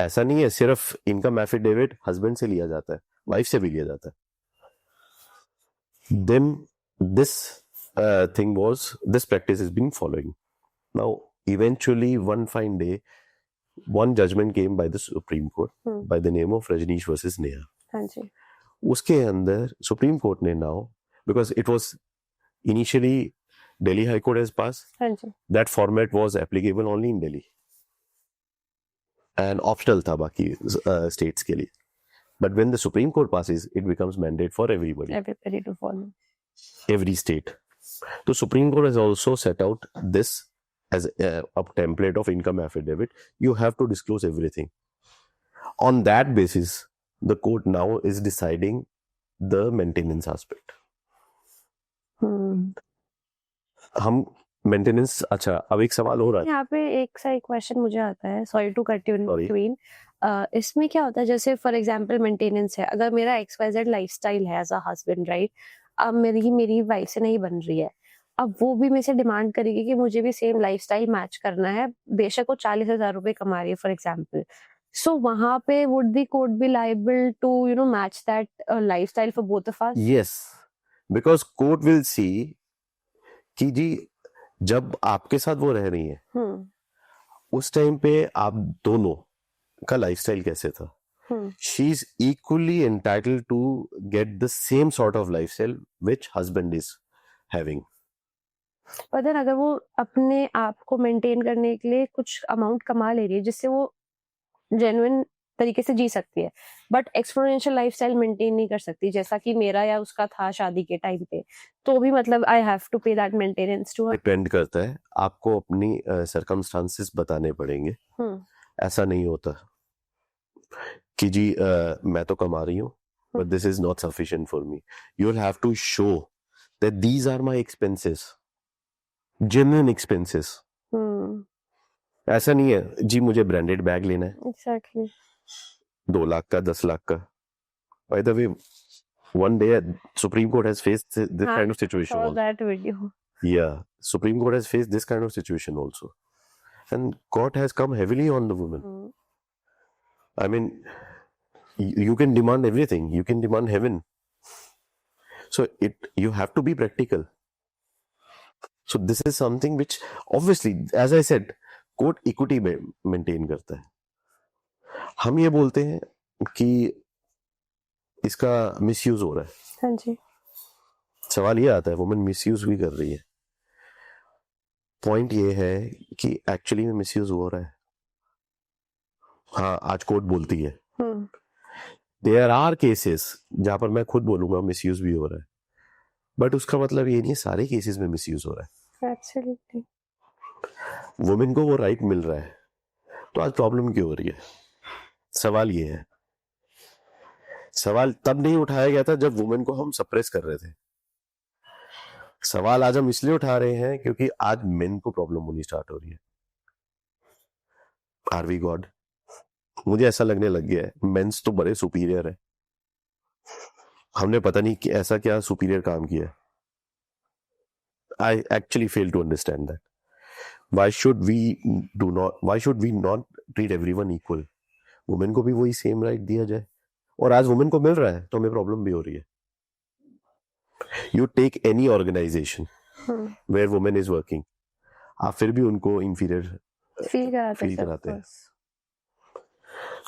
ऐसा नहीं है सिर्फ इनकम एफिडेविट हस्बैंड से लिया जाता है, वाइफ से भी लिया जाता है। Then this thing was, this practice has been following. Now, eventually, one fine day, one judgment came by the Supreme Court by the name of Rajneesh versus Neha. हाँ जी। उसके अंदर सुप्रीम कोर्ट ने now, because it was initially Delhi High Court has passed, हाँ जी। that format was applicable only in Delhi and optional था बाकी states के लिए. But when the Supreme Court passes, it becomes mandate for everybody, Everybody to follow. every state. So Supreme Court has also set out this as a template of income affidavit. You have to disclose everything. On that basis, the court now is deciding the maintenance aspect. हम मेंटेनेंस, अच्छा अब एक सवाल हो रहा है यहाँ पे एक सा एक क्वेश्चन मुझे आता है, sorry to cut you in Sorry. Between. इसमें क्या होता है, जैसे फॉर एग्जांपल मेंटेनेंस है, अगर मेरा XYZ लाइफस्टाइल है एज अ हस्बैंड, राइट, अब मेरी वाइफ से नहीं बन रही है, अब वो भी मेरे से डिमांड करेगी कि मुझे भी सेम लाइफस्टाइल मैच करना है, बेशक वो 40,000 रुपए कमा रही है फॉर एग्जांपल, सो वहां पे would the court be liable to match that lifestyle for both of us? Yes, because court will see कि जी जब आपके साथ वो रह रही है उस टाइम पे आप दोनों का लाइफस्टाइल कैसे था, she is equally entitled to get the same sort of lifestyle which husband is having. पर देन अगर वो अपने आप को मेंटेन करने के लिए कुछ अमाउंट कमा ले रही है जिससे वो जेन्युइन तरीके से जी सकती है, बट एक्सपोनेंशियल लाइफस्टाइल मेंटेन नहीं कर सकती जैसा कि मेरा या उसका था शादी के टाइम पे, तो भी मतलब I have to pay that maintenance to her. Depend करता है, आपको अपनी सर्कमस्टांसेस बताने पड़ेंगे, ऐसा नहीं होता। कि जी मैं तो कमा रही हूँ but this is not sufficient for me. You'll have to show that these are my expenses, genuine expenses. ऐसा नहीं है जी मुझे ब्रांडेड बैग लेना है Exactly. 2 लाख का 10 लाख का. By the way, one day Supreme Court has faced this हाँ, kind of situation saw also. that video. Yeah, Supreme Court has faced this kind of situation also, and court has come heavily on the woman. I mean, you can demand everything. You can demand heaven. So you have to be practical. So this is something which obviously, as I said, court equity maintain करता है. हम ये बोलते हैं कि इसका मिसयूज हो रहा है. हाँ जी. सवाल ये आता है वुमेन मिसयूज भी कर रही है. पॉइंट ये है कि एक्चुअली में मिसयूज हो रहा है. हाँ, आज कोर्ट बोलती है. देयर आर केसेस जहां पर मैं खुद बोलूंगा मिसयूज भी हो रहा है, बट उसका मतलब ये नहीं है सारे केसेस में मिसयूज हो रहा है. Absolutely. वुमेन को वो राइट मिल रहा है, तो आज प्रॉब्लम क्यों हो रही है? सवाल ये है. सवाल तब नहीं उठाया गया था जब वुमेन को हम सप्रेस कर रहे थे. सवाल आज हम इसलिए उठा रहे हैं क्योंकि आज मेन को प्रॉब्लम होनी स्टार्ट हो रही है. Are we god? मुझे ऐसा लगने लग गया है मेंस तो बड़े सुपीरियर है. हमने पता नहीं कि ऐसा क्या सुपीरियर काम किया है. I actually fail to understand that. Why should we not treat everyone equal? Women को भी वही सेम राइट दिया जाए. और आज वुमेन को मिल रहा है तो हमें प्रॉब्लम भी हो रही है. You take any organization where women is working, आप फिर भी उनको इंफीरियर फील कराते हैं.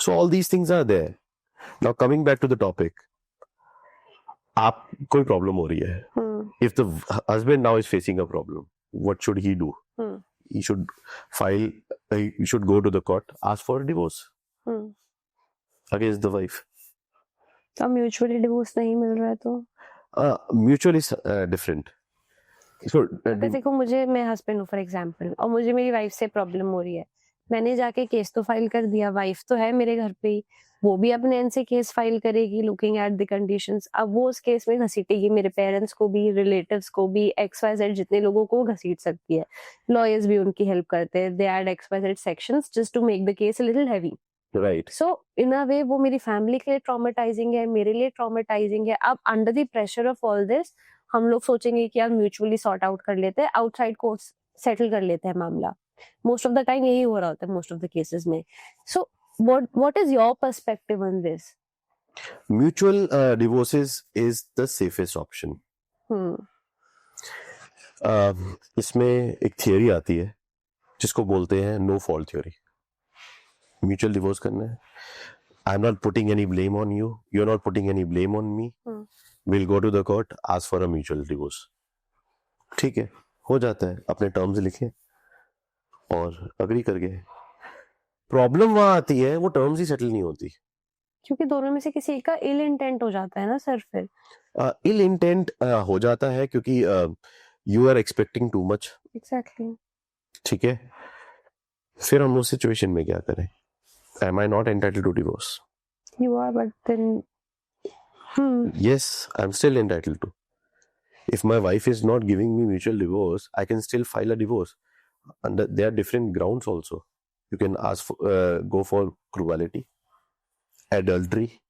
So all these things are there. Now coming back to the topic, आप कोई प्रॉब्लम हो रही है. If the husband now is facing a problem, what should he do? He should go to the court, ask for a divorce against the wife. अब म्यूचुअली डिवोर्स नहीं मिल रहा है तो Mutual is different. So देखो मुझे, मैं हस्बैंड हूँ फॉर एग्जांपल, और मुझे मेरी वाइफ से प्रॉब्लम हो रही है. मैंने जाके केस तो फाइल कर दिया, वाइफ तो है मेरे घर पे ही, वो भी अपने एंड से केस फाइल करेगी लुकिंग एट द कंडीशंस. अब वो उस केस में घसीटेगी मेरे पेरेंट्स को भी, रिलेटिव्स को भी, XYZ जितने लोगों को घसीट सकती है. लॉयर्स भी उनकी हेल्प करते हैं. They add XYZ sections just to make the case a little heavy. right. So in a way वो मेरी फैमिली के लिए ट्रॉमेटाइजिंग है, मेरे लिए ट्रॉमेटाइजिंग है. अब under the pressure of all this हम लोग सोचेंगे कि यार म्यूचुअली सॉर्ट आउट कर लेते हैं, आउटसाइड कोर्ट सेटल कर लेते हैं मामला. मोस्ट ऑफ द टाइम यही हो रहा होता है मोस्ट ऑफ द केसेस में. सो what is your perspective on this? Mutual divorces is the safest option. इसमें एक थियरी आती है जिसको बोलते हैं no fault theory. Mutual divorce करना है, I am not putting any blame on you, you are not putting any blame on me, will go to the court, ask for a mutual divorce. ठीक है, हो जाता है. अपने टर्म्स लिखे और अग्री कर गए. प्रॉब्लम वहां आती है वो टर्म्स ही सेटल नहीं होती, क्योंकि दोनों में से किसी का इल इंटेंट हो जाता है ना सर. फिर इल इंटेंट हो जाता है क्योंकि you are expecting too much. Exactly. ठीक है, फिर हम उस सिचुएशन में क्या करें? Am I not entitled to divorce? You are, but then Yes, I'm still entitled to. If my wife is not giving me mutual divorce, I can still file a divorce. And there are different grounds also. You can ask for, go for cruelty, adultery,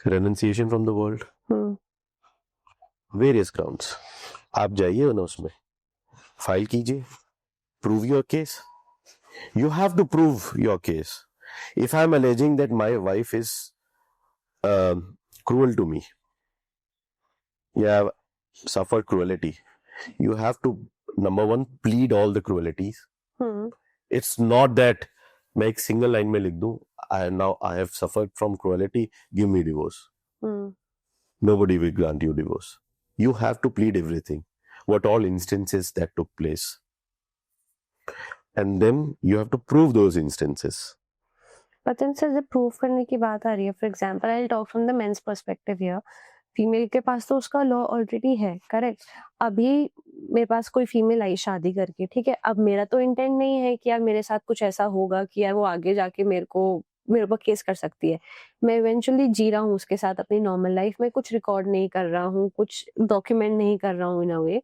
renunciation from the world. Various grounds. आप जाइए ना उसमें, फाइल कीजिए, prove your case. You have to prove your case. If I'm alleging that my wife is cruel to me, yeah, suffered cruelty, you have to, number one, plead all the cruelties. It's not that मैं एक single line में लिख दूं, now I have suffered from cruelty, give me divorce. Nobody will grant you divorce. You have to plead everything, what all instances that took place. And then you have to prove those instances. But then sir, जब proof करने की बात आ रही है, for example, I'll talk from the men's perspective here. Female के पास तो उसका लॉ ऑलरेडी है, करेक्ट. अभी मेरे पास कोई फीमेल आई शादी करके, ठीक है. अब मेरा तो इंटेंट नहीं है कि यार मेरे साथ कुछ ऐसा होगा कि यार वो आगे जाके मेरे को मेरे ऊपर केस कर सकती है। मैं इवेंचुअली जी रहा हूँ उसके साथ अपनी नॉर्मल लाइफ में, कुछ रिकॉर्ड नहीं कर रहा हूँ, कुछ डॉक्यूमेंट नहीं कर रहा हूँ इन अ वे,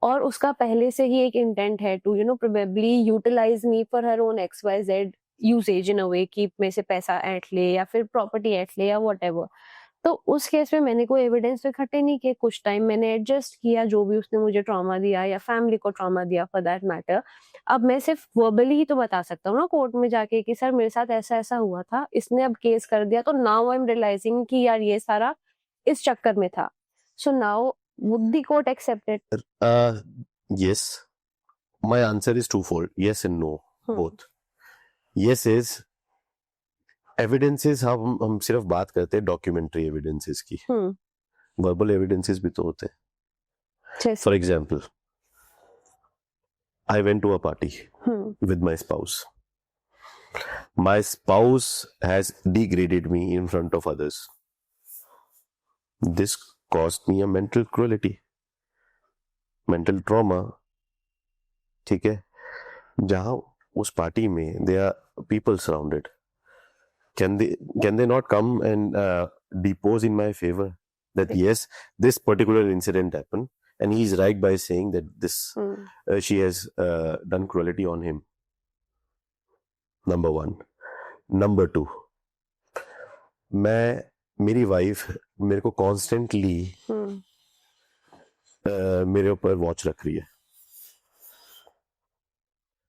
और उसका पहले से ही एक इंटेंट है to probably utilize me for her own XYZ usage in a way, कि मेरे से पैसा ऐंठ ले या फिर प्रॉपर्टी ऐंठ ले या व्हाटएवर। तो उस केस में मैंने कोई एविडेंस तो इकट्ठे नहीं किए, कुछ टाइम मैंने एडजस्ट किया जो भी उसने मुझे ट्रॉमा दिया या फैमिली को ट्रॉमा दिया फॉर दैट मैटर। अब मैं सिर्फ वर्बली ही तो बता सकता हूँ ना कोर्ट में जाके कि सर मेरे साथ ऐसा ऐसा हुआ था, इसने अब केस कर दिया, तो नाउ आई एम रियलाइजिंग कि यार ये सारा इस चक्कर में था। So now would the court accept it? Yes, my answer is twofold. Yes and no, both. Yes is evidences, हम सिर्फ बात करते हैं डॉक्यूमेंट्री एविडेंसेस की, वर्बल एविडेंसेस भी तो होते हैं. For example, I went to a party with my spouse. My spouse has degraded me in front of others. This caused me a mental cruelty, mental trauma. ठीक है, जहां उस पार्टी में there are people surrounded. Can they not come and depose in my favor that yes, this particular incident happened, and he is right by saying that this she has done cruelty on him. Number one. Number two, मेरी वाइफ मेरे को कॉन्स्टेंटली मेरे ऊपर वॉच रख रही है.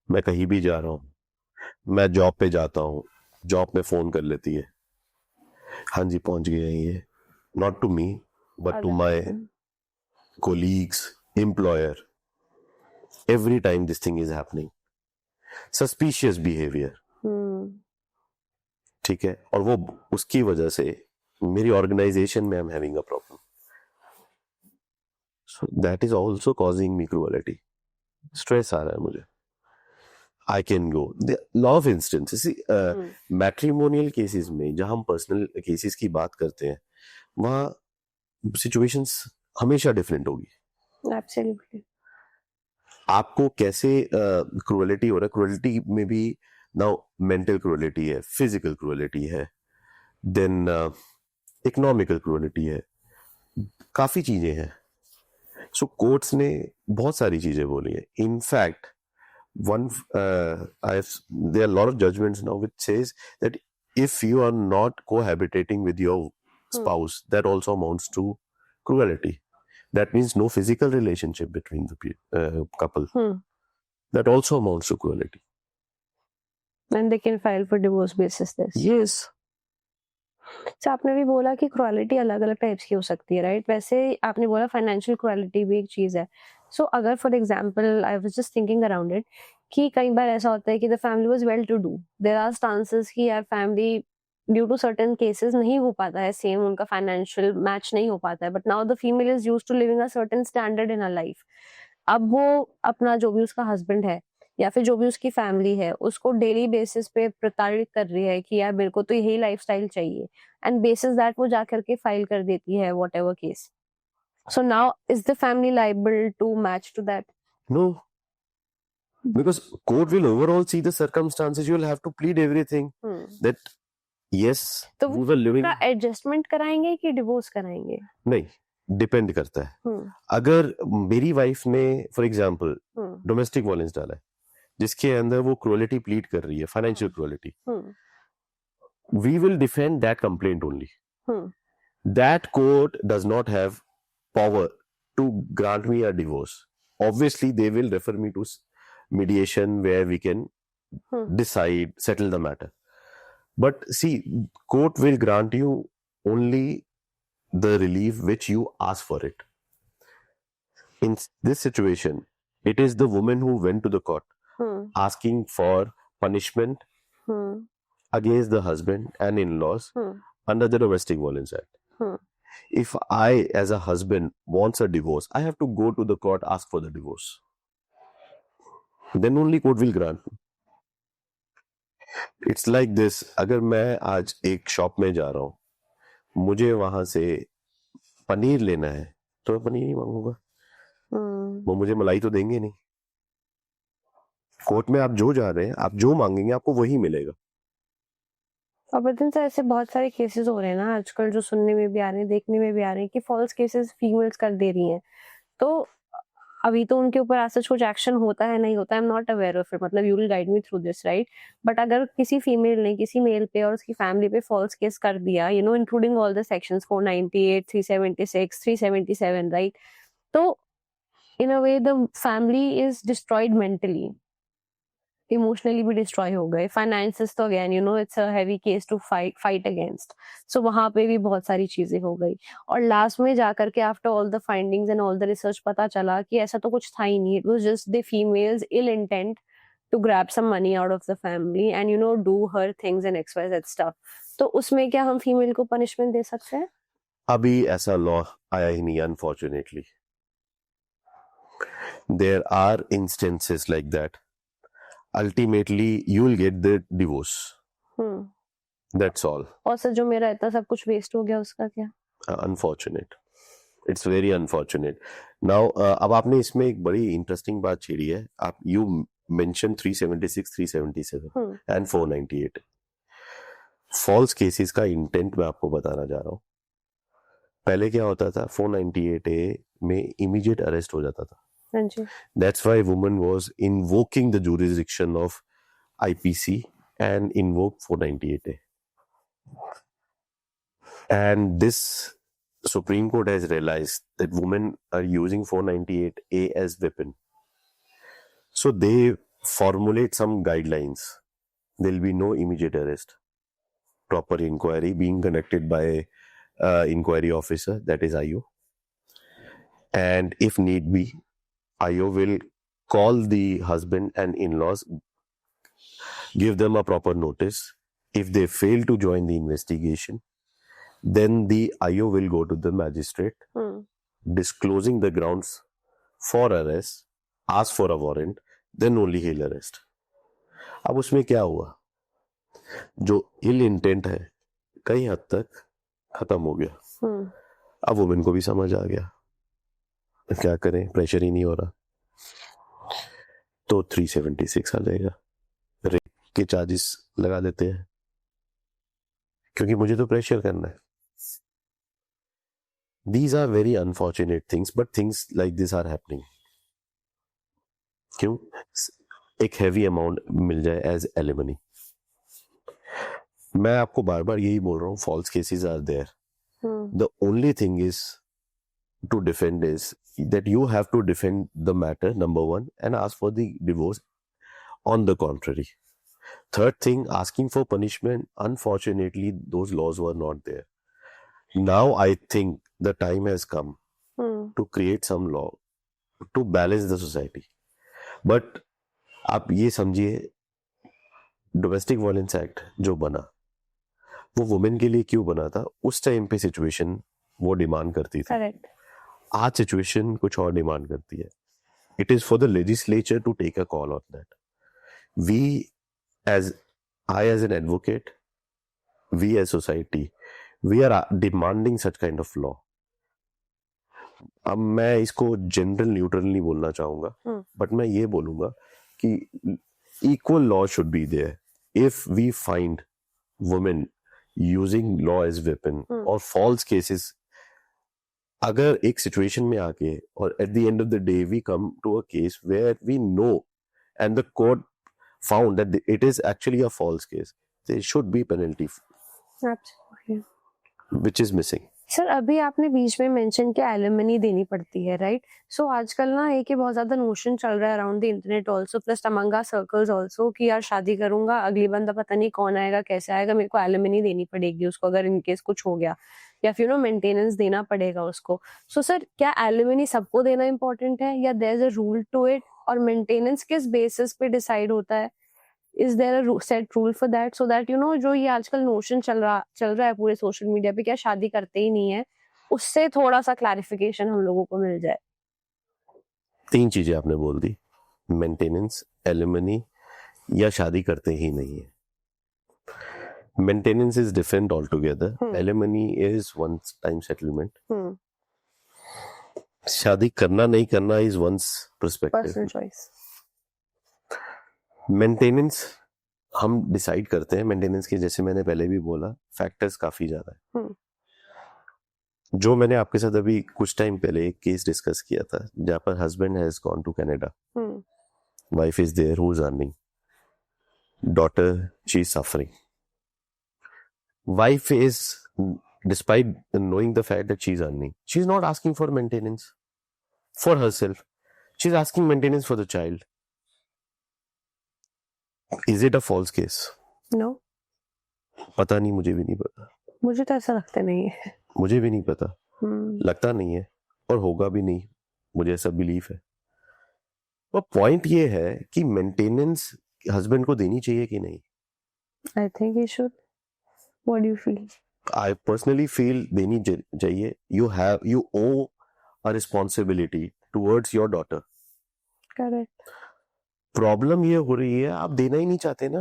मैं कहीं भी जा रहा हूँ, मैं जॉब पे जाता हूँ, जॉब में फोन कर लेती है, हाँ जी पहुंच गए हैं ये, not to me but to my colleagues, employer. Every time this thing is happening. Suspicious behavior. ठीक है, और वो उसकी वजह से मेरी ऑर्गेनाइजेशन में I'm having a problem. So that is also causing me cruelty. Stress आ रहा है मुझे. I can go. The law of instances. Matrimonial cases में जहाँ हम पर्सनल केसेस की बात करते हैं, वहाँ सिचुएशंस हमेशा डिफरेंट होगी. Absolutely. आपको कैसे क्रुएलिटी हो रहा है, क्रुएलिटी में भी नाउ मेंटल क्रुएलिटी है, फिजिकल क्रुएलिटी है, देन इकोनॉमिकल क्रुएलिटी है, काफी चीजें हैं. सो कोर्ट्स ने बहुत सारी चीजें बोली है. In fact one there are a lot of judgments now which says that if you are not cohabitating with your spouse, that also amounts to cruelty. That means no physical relationship between the couple. That also amounts to cruelty. And they can file for divorce basis this. Yes. So आपने भी बोला कि क्रुएलिटी अलग अलग टाइप्स की हो सकती है, राइट? वैसे आपने बोला फाइनेंशियल क्रुएलिटी भी एक चीज है. सो अगर for example I was just thinking around it कि कई बार ऐसा होता है कि the family was well to do, there are chances कि यार family due to certain cases नहीं हो पाता है सेम, उनका फाइनेंशियल मैच नहीं हो पाता है, but now the female is used to living a certain standard in her life. अब वो अपना जो भी उसका हस्बैंड है या फिर जो भी उसकी फैमिली है उसको डेली बेसिस पे प्रताड़ित कर रही है कि यार मेरे को तो यही लाइफस्टाइल चाहिए, एंड बेसिस दैट वो जा करके फाइल कर देती है whatever case. So now is the family liable to match to that? No. Because court will overall see the circumstances. You will have to plead everything. That yes, तो we were living. एडजस्टमेंट कराएंगे कि डिवोर्स कराएंगे? नहीं, डिपेंड करता है. अगर मेरी वाइफ ने फॉर एग्जांपल डोमेस्टिक वायलेंस डाला है जिसके अंदर वो क्रुएलिटी प्लीड कर रही है, financial cruelty, we will defend that complaint only. That court does not have power to grant me a divorce. Obviously they will refer me to mediation where we can decide, settle the matter. But see, court will grant you only the relief which you ask for it. In this situation, it is the woman who went to the court asking for punishment against the husband and in-laws under the Domestic Violence Act. If I as a husband wants a divorce, I have to go to the court, ask for the divorce. Then only court will grant me. It's like this. अगर मैं आज एक शॉप में जा रहा हूँ, मुझे वहां से पनीर लेना है तो मैं पनीर नहीं मांगूंगा. वो मुझे मलाई तो देंगे नहीं. कोर्ट में आप जो जा रहे हैं, आप जो मांगेंगे आपको वही मिलेगा. और बदन से ऐसे बहुत सारे केसेस हो रहे हैं ना आजकल, जो सुनने में भी आ रहे हैं, देखने में भी आ रहे हैं कि फॉल्स केसेस फीमेल्स कर दे रही हैं। तो अभी तो उनके ऊपर ऐसा कुछ एक्शन होता है नहीं होता है, I am not aware of it, मतलब you will guide me through this, right? But अगर किसी फीमेल ने किसी मेल पे और उसकी फैमिली पे फॉल्स केस कर दिया, you know, including all the sections 498, 376, 377, right? तो in a way the family is destroyed mentally, emotionally भी डिस्ट्रॉय हो गए, फाइनेंसेस तो again you know it's a heavy case to fight against. So वहां पे भी बहुत सारी चीजें हो गई, और लास्ट में जाकर के after all the findings and all the research पता चला कि ऐसा तो कुछ था ही नहीं, it was just the females ill intent to grab some money out of the family and you know do her things and XYZ stuff. तो उसमें क्या हम फीमेल को पनिशमेंट दे सकते हैं? अभी ऐसा लॉ आया ही नहीं, unfortunately. There are instances like that, ultimately you will get the divorce, that's all. और सर जो मेरा इतना सब कुछ वेस्ट हो गया उसका क्या? Unfortunate, it's very unfortunate. Now अब आपने इसमें एक बड़ी इंटरेस्टिंग बात छेड़ी है। आप you mention 376, 377 and 498 false cases का इंटेंट मैं आपको बताना जा रहा हूँ। पहले क्या होता था, 498A में इमीडिएट अरेस्ट हो जाता था। हाँ जी। That's why woman was invoking the jurisdiction of IPC and invoked 498A. And this Supreme Court has realized that women are using 498A as weapon. So they formulate some guidelines. There will be no immediate arrest. Proper inquiry being conducted by inquiry officer, that is IO. And if need be, IO will call the husband and in-laws, give them a proper notice. If they fail to join the investigation, then the IO will go to the magistrate, disclosing the grounds for arrest, ask for a warrant, then only he'll arrest. अब उसमें क्या हुआ, जो इल इंटेंट है कई हद तक खत्म हो गया। अब वुमेन को भी समझ आ गया, क्या करें, प्रेशर ही नहीं हो रहा, तो 376 आ जाएगा, रेप के चार्जेस लगा देते हैं, क्योंकि मुझे तो प्रेशर करना है। These are very unfortunate things, but things like this are happening. क्यों? एक हैवी अमाउंट मिल जाए एज एलिमनी। मैं आपको बार बार यही बोल रहा हूँ, false cases are there. The only thing is to defend is that you have to defend the matter, number one, and ask for the divorce on the contrary. Third thing, asking for punishment, unfortunately, those laws were not there. Now I think the time has come to create some law to balance the society. But आप ये समझिए, डोमेस्टिक वायलेंस एक्ट जो बना वो वुमेन के लिए क्यों बना था? उस टाइम पे सिचुएशन वो डिमांड करती थी। करेक्ट। आज सिचुएशन कुछ और डिमांड करती है। It is for the legislature to take a call on that. We as I as an advocate, we as society, we are demanding such kind of law. अब मैं इसको जनरल न्यूट्रल नहीं बोलना चाहूंगा, बट मैं ये बोलूंगा कि equal law should be there. If we find women using law as weapon और फॉल्स केसेस, अगर एक सिचुएशन में आके और at the end of the day we come to a case where we know and the court found that it is actually a false case, there should be penalty, which is missing. Sir अभी आपने बीच में मेंशन किया एलिमनी देनी पड़ती है, राइट? सो आजकल ना एक बहुत ज्यादा नोशन चल रहा है around the internet also, plus among our circles also, कि यार शादी करूंगा, अगली बंदा पता नहीं कौन आएगा कैसे आएगा, मेरे को एलिमनी देनी पड़ेगी उसको अगर इन केस कुछ हो गया, या फिर नो मेंटेनेंस देना पड़ेगा उसको। सो सर क्या एलिमनी सबको देना इंपॉर्टेंट है, या there is a rule to it, और मेंटेनेंस किस बेसिस पे डिसाइड होता है? Is there a set rule for that, so that you know जो ये आजकल नोशन चल रहा है पूरे सोशल मीडिया पे, क्या शादी करते ही नहीं है, उससे थोड़ा सा क्लैरिफिकेशन हम लोगों को मिल जाए। तीन चीजें आपने बोल दी, मेंटेनेंस, एलिमनी या शादी करते ही नहीं है। Maintenance is different all together, alimony is one time settlement, शादी करना नहीं करना is one's perspective, personal choice. Maintenance हम डिसाइड करते हैं मेंटेनेंस के, जैसे मैंने पहले भी बोला, फैक्टर्स काफी ज्यादा है। जो मैंने आपके साथ अभी कुछ टाइम पहले एक केस डिस्कस किया था, जहाँ पर husband has gone to Canada, wife is there who is earning, daughter she is suffering, wife is, despite knowing the fact that she's earning, she's not asking for maintenance for herself, she's asking maintenance for the child. Is it a false case? No, पता नहीं, मुझे भी नहीं पता, मुझे तो ऐसा लगता नहीं है। मुझे भी नहीं पता, हम्म, लगता नहीं है और होगा भी नहीं, मुझे ऐसा बिलीफ है। और पॉइंट ये है कि मेंटेनेंस हस्बैंड को देनी चाहिए कि नहीं। आई think you should. What do you feel? I personally feel देनी चाहिए। You owe a responsibility towards your daughter. Correct. Problem ये हो रही है, आप देना ही नहीं चाहते ना,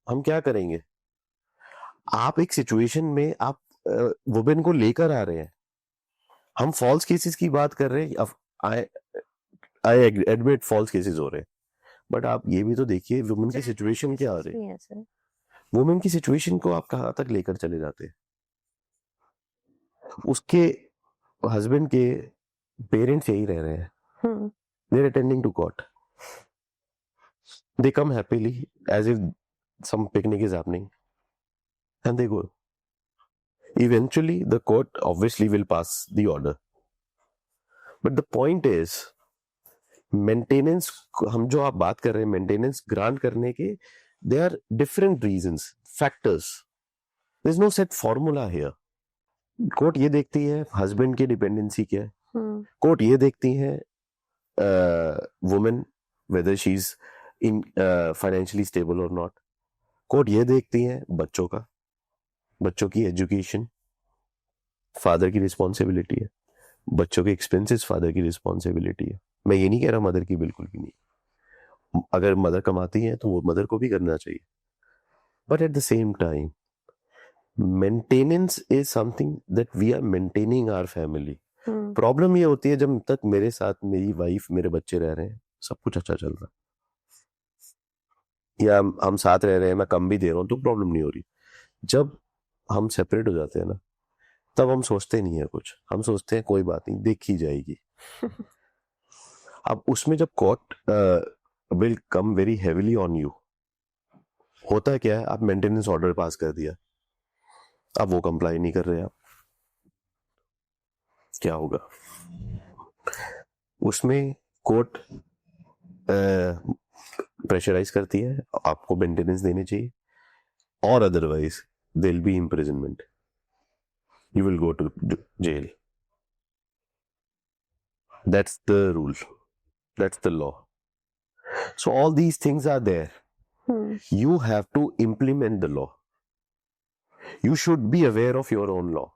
हम क्या करेंगे। आप एक सिचुएशन में आप वुमेन को लेकर आ रहे हैं, हम फॉल्स केसेस की बात कर रहे हैं, आई आई एडमिट फॉल्स केसेस हो रहे हैं, बट आप ये भी तो देखिए वुमेन की सिचुएशन क्या हो रही है। वुमेन की सिचुएशन को आप कहाँ तक लेकर चले जाते हैं। उसके हस्बैंड के पेरेंट्स यही रह रहे हैं, they are attending to court, they come happily as if some picnic is happening and they go. Eventually the court obviously will pass the order, but the point is maintenance, हम जो आप बात कर रहे हैं मेंटेनेंस ग्रांट करने के, there are different reasons, factors, there is no set formula here. Court ये देखती है हस्बैंड की डिपेंडेंसी क्या है, कोर्ट ये देखती है women whether she's in financially stable or not, court ये देखती है बच्चों का, बच्चों की एजुकेशन फादर की रिस्पॉन्सिबिलिटी है, बच्चों के एक्सपेंसेस फादर की रिस्पॉन्सिबिलिटी है। मैं ये नहीं कह रहा मदर की बिल्कुल भी नहीं, अगर मदर कमाती है तो वो मदर को भी करना चाहिए, but at the same time maintenance is something that we are maintaining our family. Problem ये होती है जब तक मेरे साथ मेरी वाइफ मेरे बच्चे रह रहे हैं, सब कुछ अच्छा चल रहा है, या हम साथ रह रहे हैं, मैं कम भी दे रहा हूँ तो प्रॉब्लम नहीं हो रही। जब हम सेपरेट हो जाते हैं ना, तब हम सोचते नहीं है कुछ, हम सोचते हैं कोई बात नहीं, देखी जाएगी। अब उसमें जब court will come very heavily on you, होता है क्या है, आप मेंटेनेंस ऑर्डर पास कर दिया, अब वो कंप्लाई नहीं कर रहे आप, क्या होगा। उसमें कोर्ट प्रेशराइज करती है, आपको मेंटेनेंस देने चाहिए, और otherwise there will be imprisonment, you will go to jail. That's the rule, that's the law. So all these things are there. You have to implement the law. You should be aware of your own law,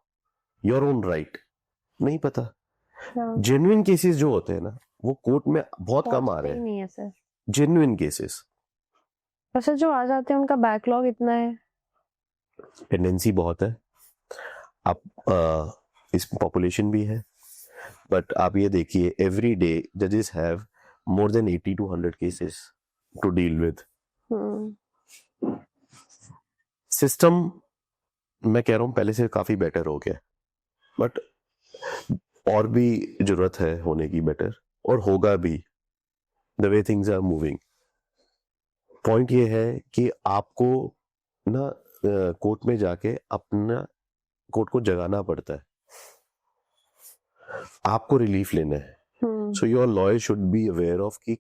your own right. नहीं पता, genuine cases जो होते हैं ना, वो कोर्ट में बहुत कम आ रहे हैं। नहीं है सर, genuine cases, वैसे जो आ जाते हैं उनका बैकलॉग इतना है, टेंडेंसी बहुत है। आप इस पॉपुलेशन भी है, बट आप ये देखिए एवरी डे जजेस have more than 80 to 100 cases to deal with. System मैं कह रहा हूँ पहले से काफी बेटर हो गया, बट और भी जरूरत है होने की बेटर, और होगा भी, the way things are moving. Point ये है कि आपको ना कोर्ट में जाके अपना कोर्ट को जगाना पड़ता है, आपको रिलीफ लेना है। So your lawyer should be aware of कि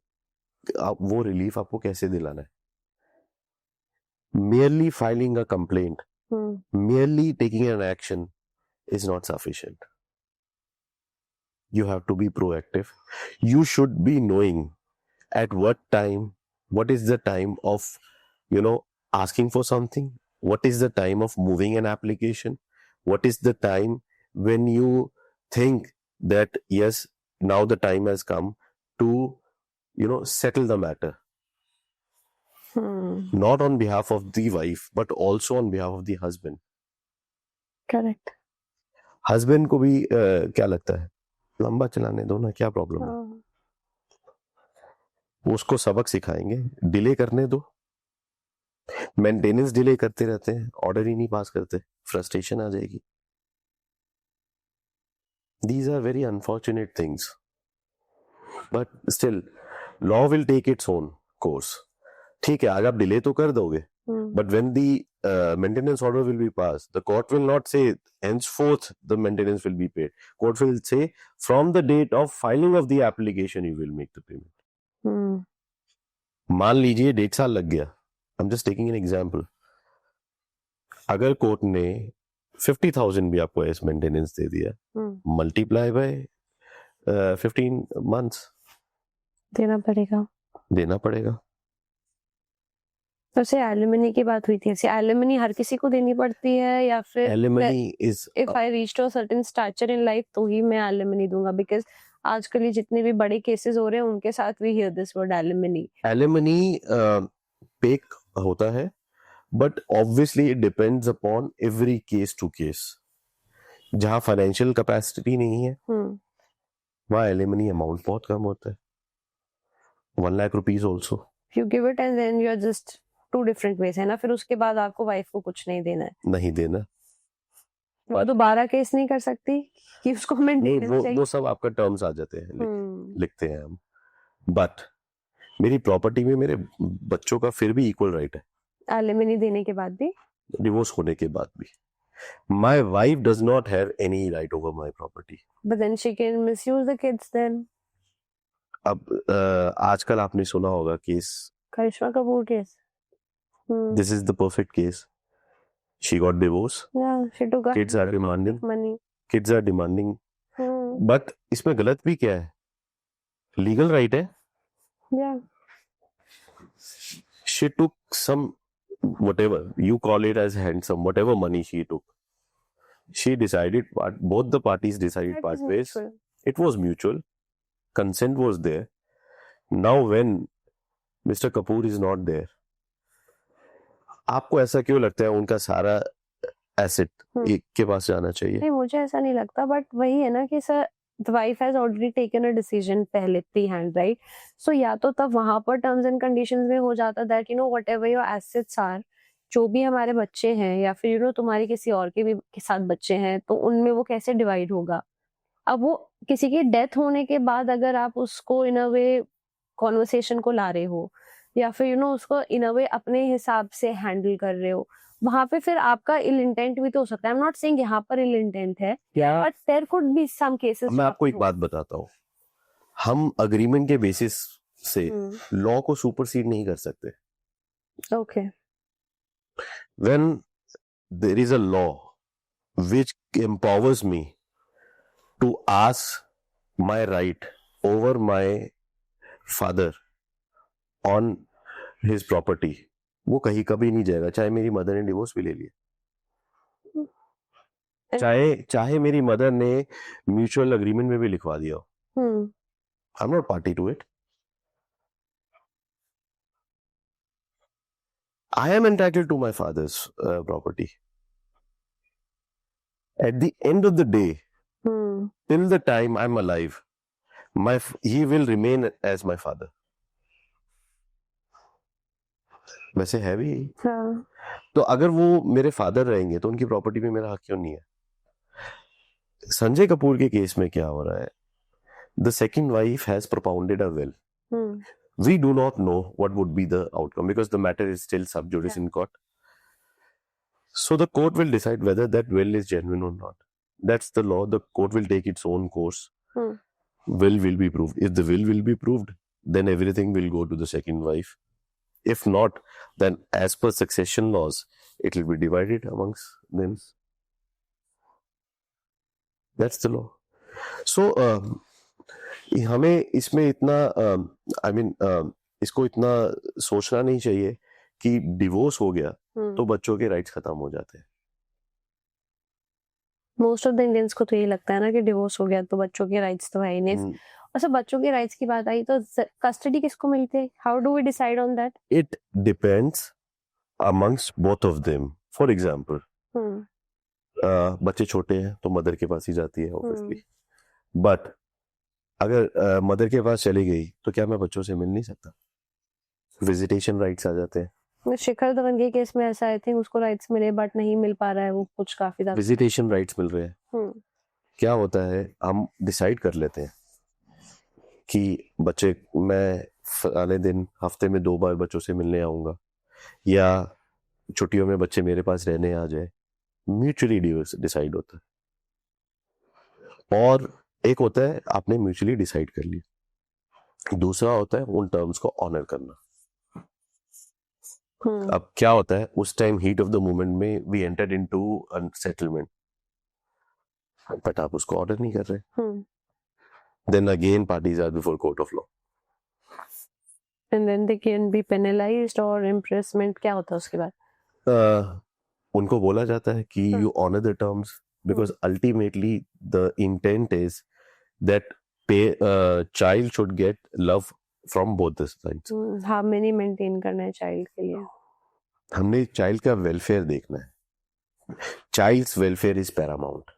आप वो रिलीफ आपको कैसे दिलाना है। merely filing a complaint, merely taking an action is not sufficient. You have to be proactive. You should be knowing at what time, what is the time of, asking for something, what is the time of moving an application, what is the time when you think that yes, now the time has come to settle the matter, not on behalf of the wife but also on behalf of the husband. Correct. Husband को भी क्या लगता है, लंबा चलाने दो ना, क्या प्रॉब्लम है, उसको सबक सिखाएंगे, डिले करने दो, मेंटेनेंस डिले करते रहते हैं, ऑर्डर ही नहीं पास करते, फ्रस्ट्रेशन आ जाएगी. These are very unfortunate things, but still law will take its own course. ठीक है, आज आप डिले तो कर दोगे, but when the maintenance order will be passed, the court will not say henceforth the maintenance will be paid. Court will say from the date of filing of the application you will make the payment. मान लीजिए 1.5 साल लग गया, I'm just taking an example. अगर कोर्ट ने 50,000 भी आपको एज मेंटेनेंस दे दिया, मल्टीप्लाई बाय 15 months देना पड़ेगा. तो से एलिमनी की बात हुई थी, ऐसे एलिमनी हर किसी को देनी पड़ती है या फिर alimony is if I reach to a certain stature in life तो ही मैं एलिमनी दूंगा? बिकॉज आजकल ये जितने भी बड़े केसेस हो रहे हैं उनके साथ भी हियर दिस वर्ड एलिमनी पेक होता है, but obviously it depends upon every case to case. जहां फाइनेंशियल कैपेसिटी नहीं है वहां एलिमनी अमाउंट बहुत कम होता है, 1 lakh rupees also. You give it and then you are just two different ways, है ना? फिर उसके बाद आपको वाइफ को कुछ नहीं देना. वो दोबारा केस नहीं कर सकती कि उसको मेंटेनेंस चाहिए? वो सब आपका टर्म्स आ जाते हैं, लिखते हैं हम. बट मेरी प्रॉपर्टी में मेरे बच्चों का फिर भी इक्वल राइट है, एलिमनी देने के बाद भी, डिवोर्स होने के बाद भी. My wife does not have any right over my property. But then she can misuse the kids then. अब आजकल आपने सुना होगा case, Karishma Kapoor case. This is the perfect case. She got divorce, she took kids are demanding money. But इसमें गलत भी क्या है? लीगल राइट है. She took some, whatever you call it as handsome, whatever money she took, she decided both the parties decided part ways. It was mutual, consent was there. Now when Mr. Kapoor is not there, आपको ऐसा क्यों लगता है उनका सारा एसेट एक के पास जाना चाहिए? नहीं, मुझे ऐसा नहीं लगता, बट वही है ना कि sir the wife has already taken a decision पहले प्री हैंड, राइट? सो या तो तब वहां पर टर्म्स एंड कंडीशंस में हो जाता that you know whatever your assets are, जो भी हमारे बच्चे हैं या फिर यू नो तुम्हारी किसी और के भी के साथ बच्चे हैं तो उनमें वो कैसे डिवाइड होगा? अब वो किसी की डेथ होने के बाद अगर आप उसको इन अ वे कॉन्वर्सेशन को ला रहे हो या फिर यू नो उसको इन अ वे अपने हिसाब से हैंडल कर रहे हो, वहां पे फिर आपका इल इंटेंट भी तो हो सकता है. आई एम नॉट सेइंग यहाँ पर इल इंटेंट है, but there could be some cases. मैं आपको एक बात बताता हूँ, हम अग्रीमेंट के बेसिस से लॉ को सुपरसीड नहीं कर सकते. Okay. When there is a law which empowers me to ask my right over my father on his property, वो कहीं कभी नहीं जाएगा, चाहे मेरी मदर ने डिवोर्स भी ले लिया, चाहे मेरी मदर ने म्यूचुअल अग्रीमेंट में भी लिखवा दिया हो. I am not party to it. I am entitled to my father's property. At the end of the day, till the time I'm alive, he will remain as my father. वैसे है भी. हाँ. तो अगर वो मेरे फादर रहेंगे तो उनकी प्रॉपर्टी में मेरा हक क्यों नहीं है? संजय कपूर के केस में क्या हो रहा है? The second wife has propounded a will. We do not know what would be the outcome because the matter is still sub judice in court. So the court will decide whether that will is genuine or not. That's the law. The court will take its own course. Will be proved. If the will be proved, then everything will go to the second wife. If not, then as per succession laws, it will be divided amongst them. That's the law. So हमें इसमें इतना इसको इतना सोचना नहीं चाहिए कि डिवोर्स हो गया तो बच्चों के राइट्स खत्म हो जाते हैं. मोस्ट ऑफ द इंडियंस को तो यही लगता है ना कि डिवोर्स हो गया तो बच्चों के राइट्स तो है ही नहीं. और सब बच्चों के राइट्स की बात आई तो कस्टडी किसको मिलती है? How do we decide on that? It depends amongst both of them. For example, बच्चे छोटे हैं तो मदर के पास ही जाती है ऑब्वियसली, बट अगर मदर के पास चली गई तो क्या मैं बच्चों से मिल नहीं सकता? विजिटेशन राइट्स आ जाते हैं. शिखर धवन के केस में ऐसा आई थिंक उसको राइट्स मिले बट नहीं मिल पा रहा है वो कुछ काफी ज्यादा। विजिटेशन राइट्स मिल रहे हैं। हम्म, क्या होता है, हम डिसाइड कर लेते हैं कि बच्चे, मैं फलाने दिन हफ्ते में 2 बार बच्चों से मिलने आऊंगा, या छुट्टियों में बच्चे मेरे पास रहने आ जाए। म्यूचुअली डिसाइड होता है। और एक होता है आपने म्यूचुअली डिसाइड कर लिया, दूसरा होता है उन टर्म्स को ऑनर करना। अब क्या होता है, उस time heat of the moment में we entered into a settlement, but आप उसको ऑर्डर नहीं कर रहे, then again parties are before court of law. and then they can be penalized और imprisonment क्या होता है उसके बाद? उनको बोला जाता है कि you honour the terms, because ultimately the intent is that child should get love from both the sides. Harmony maintain करना है चाइल्ड के लिए। हमने चाइल्ड का वेलफेयर देखना है, child's welfare is paramount,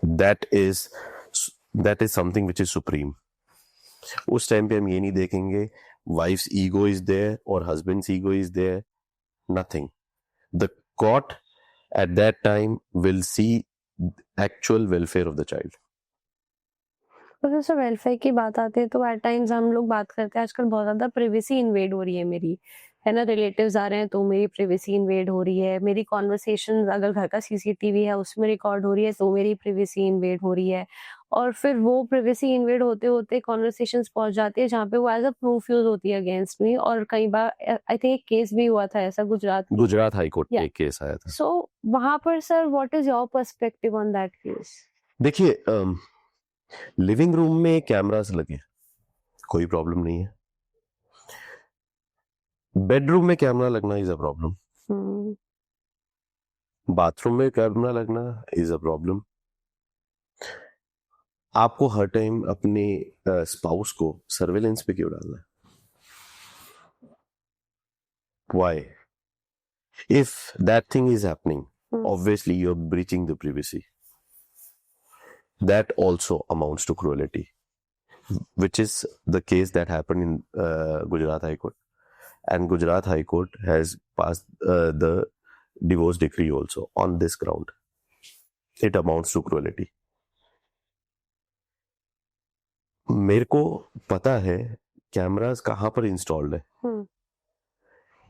that is something which is supreme. उस टाइम पे हम ये नहीं देखेंगे वाइफ्स ईगो इज देयर और husband's ego is there, nothing. The court at that time will see actual welfare of the child. तो सर वेलफेयर की बात आती है तो एट टाइम्स हम लोग बात करते हैं आजकल बहुत ज्यादा प्रिवेसी इन्वेड हो रही है मेरी, है ना, रिलेटिव्स आ रहे हैं तो मेरी प्रिवेसी इन्वेड हो रही है, मेरी कॉन्वर्सेशन अगर घर का सीसीटीवी है उसमें रिकॉर्ड हो रही है तो मेरी प्रिवेसी इन्वेड हो रही है, और फिर वो प्रिवेसी इन्वेड होते होते कॉन्वर्सेशंस पहुंच जाती है जहाँ पे वो एज अ प्रूफ यूज होती है अगेंस्ट मी, और कई बार आई थिंक एक केस भी हुआ था ऐसा गुजरात हाई कोर्ट Yeah. में एक केस आया था। सो वहां पर sir what is your perspective on that case? देखिए, लिविंग रूम में कैमरास लगे, कोई प्रॉब्लम नहीं है। बेडरूम में कैमरा लगना इज अ प्रॉब्लम, बाथरूम में कैमरा लगना इज अ प्रॉब्लम। आपको हर टाइम अपने स्पाउस को सर्वेलेंस पे क्यों डालना है? Why? If that thing is happening, obviously you're breaching the privacy. That also amounts to cruelty, which is the case that happened in Gujarat High Court. And Gujarat High Court has passed the divorce decree also on this ground. It amounts to cruelty. मेरे को पता है कैमरास कहाँ पर इंस्टॉल्ड है।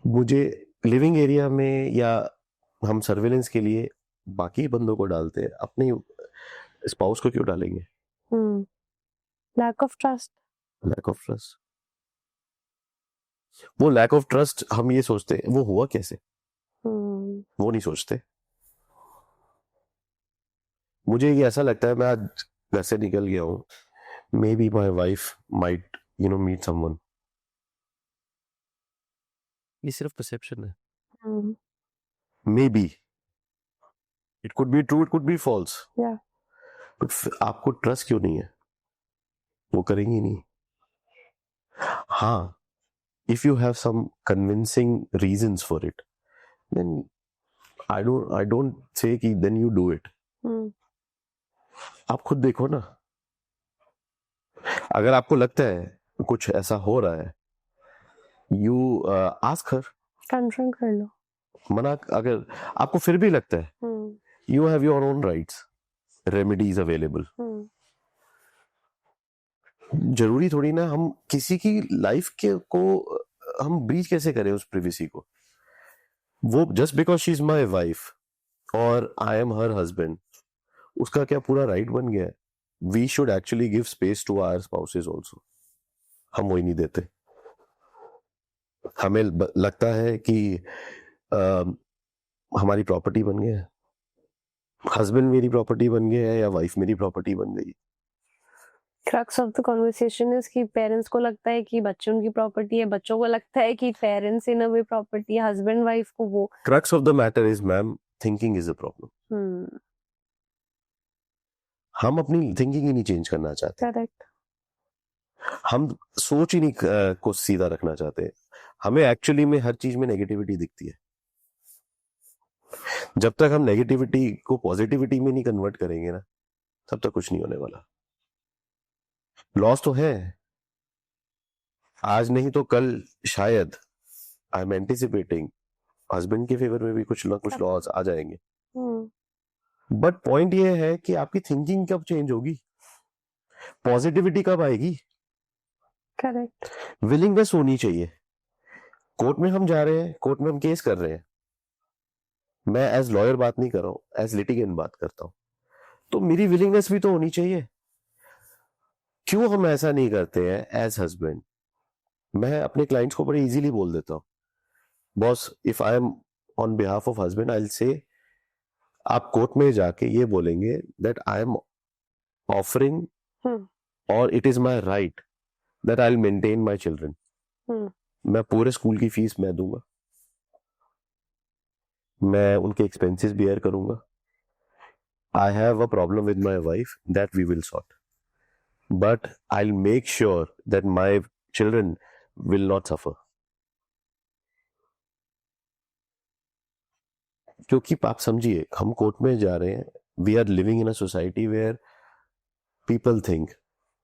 मुझे लिविंग एरिया में या हम सर्वेलेंस के लिए बाकी बंदों को डालते हैं, अपने स्पाउस को क्यों डालेंगे? Lack of trust. Lack of trust, वो लैक ऑफ ट्रस्ट हम ये सोचते हैं वो हुआ कैसे, वो नहीं सोचते। मुझे ये ऐसा लगता है मैं आज घर से निकल गया हूँ, maybe my wife might meet someone. ये सिर्फ परसेप्शन है। Maybe it could be true, it could be false, but आपको ट्रस्ट क्यों नहीं है? वो करेंगी नहीं। हाँ, if you have some convincing reasons for it, then I don't say कि then you do it. आप खुद देखो ना, अगर आपको लगता है कुछ ऐसा हो रहा है, you ask her, कंफ्रंट कर लो। मना, अगर आपको फिर भी लगता है, you have your own rights, remedies available. जरूरी थोड़ी ना हम किसी की लाइफ के को हम ब्रीच कैसे करें उस प्रिवेसी को। वो just because she is my wife और आई एम हर हस्बैंड, उसका क्या पूरा राइट बन गया है? We should actually give space to our spouses also. हम वही नहीं देते। हमें लगता है कि हमारी प्रॉपर्टी बन गया है, हस्बैंड मेरी प्रॉपर्टी बन गया है या वाइफ मेरी प्रॉपर्टी बन गई। Crux of the conversation is कि पेरेंट्स को लगता है कि बच्चों की प्रॉपर्टी है, बच्चों को लगता है कि parents in a way property है, हस्बैंड वाइफ को वो। Crux of the matter is ma'am, thinking is a problem. हम अपनी थिंकिंग ही नहीं चेंज करना चाहते। करेक्ट। हम सोच ही नहीं को सीधा रखना चाहते। हमें एक्चुअली में हर चीज में नेगेटिविटी दिखती है। जब तक हम नेगेटिविटी को पॉजिटिविटी में नहीं कन्वर्ट करेंगे ना, तब तक कुछ नहीं होने वाला। लॉस तो है, आज नहीं तो कल शायद आई एम एंटिसिपेटिंग हस्बैंड के फेवर में भी कुछ ना कुछ लॉज आ जाएंगे. बट पॉइंट ये है कि आपकी थिंकिंग कब चेंज होगी, पॉजिटिविटी कब आएगी, करेक्ट. विलिंगनेस होनी चाहिए. कोर्ट में हम जा रहे हैं, कोर्ट में हम केस कर रहे हैं, मैं एज लॉयर बात नहीं कर रहा हूँ, एज लिटिगेंट बात करता हूँ, तो मेरी विलिंगनेस भी तो होनी चाहिए. क्यों हम ऐसा नहीं करते हैं एज हस्बैंड? मैं अपने क्लाइंट्स को बड़े इजीली बोल देता हूँ, boss if I am on behalf of husband I will say, आप कोर्ट में जाके ये बोलेंगे दैट आई एम ऑफरिंग और it is my right that I will maintain my children. मैं पूरे स्कूल की फीस मैं दूंगा, मैं उनके एक्सपेंसेस बियर करूंगा. I have a problem with my wife that we will sort, but I will make sure that my children will not suffer. क्योंकि आप समझिए, हम कोर्ट में जा रहे हैं, we are living in a society where people think,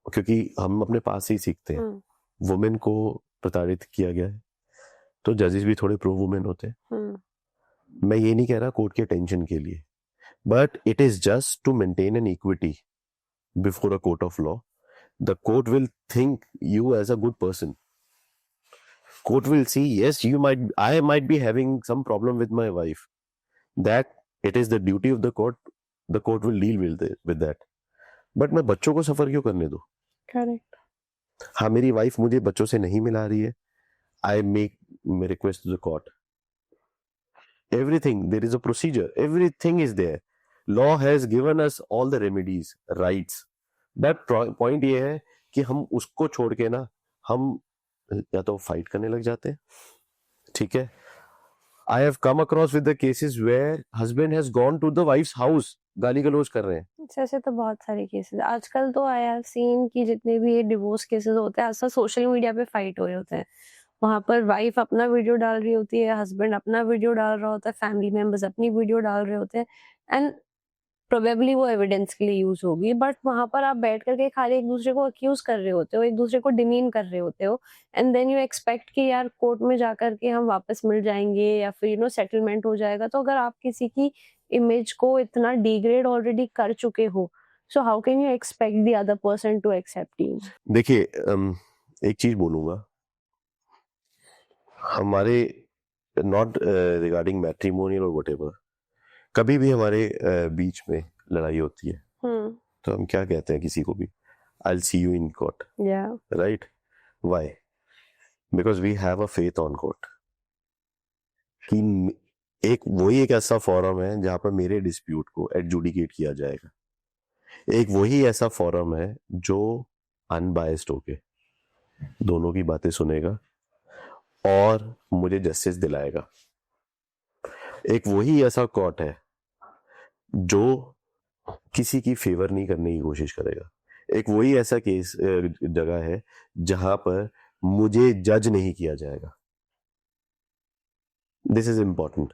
क्योंकि हम अपने पास से ही सीखते हैं, वुमेन को प्रताड़ित किया गया है, तो जजेस भी थोड़े प्रो वुमेन होते हैं. मैं ये नहीं कह रहा कोर्ट के टेंशन के लिए, but it is just to maintain an equity before a court of law. The court will think you as a good person. Court will see, yes, I might be having some problem with my wife. That it is the duty of the court. The court will deal with that. But मैं बच्चों को सफर क्यों करने दूं? करेक्ट. हाँ, मेरी वाइफ मुझे बच्चों से नहीं मिला रही है, I make request to the court. Everything, there is a procedure. Everything is there. Law has given us all the remedies, rights. That point ये है कि हम उसको छोड़ के ना, हम या तो फाइट करने लग जाते हैं. ठीक है, I have come across with the cases where husband has gone to the wife's house, गाली गलौज कर रहे हैं. ऐसे तो बहुत सारे केसेस आजकल तो आई हैव सीन कि जितने भी ये डिवोर्स केसेस होते हैं ऐसा सोशल मीडिया पे फाइट हो रहे होते हैं. वहां पर वाइफ अपना वीडियो डाल रही होती है, हस्बैंड अपना वीडियो डाल रहा होता है, फैमिली मेंबर्स अपनी वीडियो डाल रहे होते हैं, एंड प्रोबेबली वो एविडेंस के लिए यूज होगी, बट वहां पर आप बैठ करके खाली एक दूसरे को अक्यूज कर रहे होते हो, एक दूसरे को डिमीन कर रहे होते हो, एंड देन यू एक्सपेक्ट कि यार कोर्ट में जाकर के हम वापस मिल जाएंगे या फिर सेटलमेंट हो जाएगा. तो अगर आप किसी की इमेज को इतना डिग्रेड ऑलरेडी कर चुके हो, so how can you expect the other person to accept you? देखिए, एक चीज बोलूंगा, हमारे नॉट रिगार्डिंग मैट्रिमोनियल और व्हाटएवर, कभी भी हमारे बीच में लड़ाई होती है तो हम क्या कहते हैं किसी को भी, I will see you in court, right? Why? Because we have a faith on court कि एक ऐसा फोरम है जहां पर मेरे डिस्प्यूट को एडजुडिकेट किया जाएगा. एक वही ऐसा फोरम है जो अनबायस्ड होके दोनों की बातें सुनेगा और मुझे जस्टिस दिलाएगा. एक वही ऐसा कोर्ट है जो किसी की फेवर नहीं करने की कोशिश करेगा. एक वही ऐसा केस जगह है जहां पर मुझे जज नहीं किया जाएगा. This is important.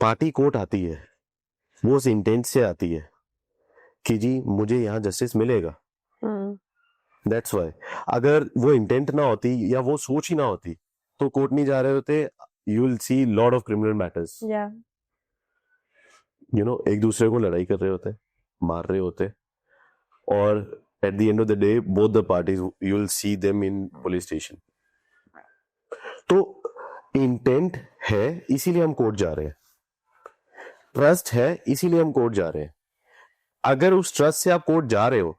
Party court आती है, वो उस इंटेंट से आती है कि जी मुझे यहां जस्टिस मिलेगा. That's why. अगर वो इंटेंट ना होती या वो सोच ही ना होती तो कोर्ट नहीं जा रहे होते. You will see lot of criminal matters. एक दूसरे को लड़ाई कर रहे होते, मार रहे होते, और at the end of the day both the parties you will see them in police station. तो इंटेंट है इसीलिए हम कोर्ट जा रहे हैं, ट्रस्ट है इसीलिए हम कोर्ट जा रहे हैं. अगर उस ट्रस्ट से आप कोर्ट जा रहे हो,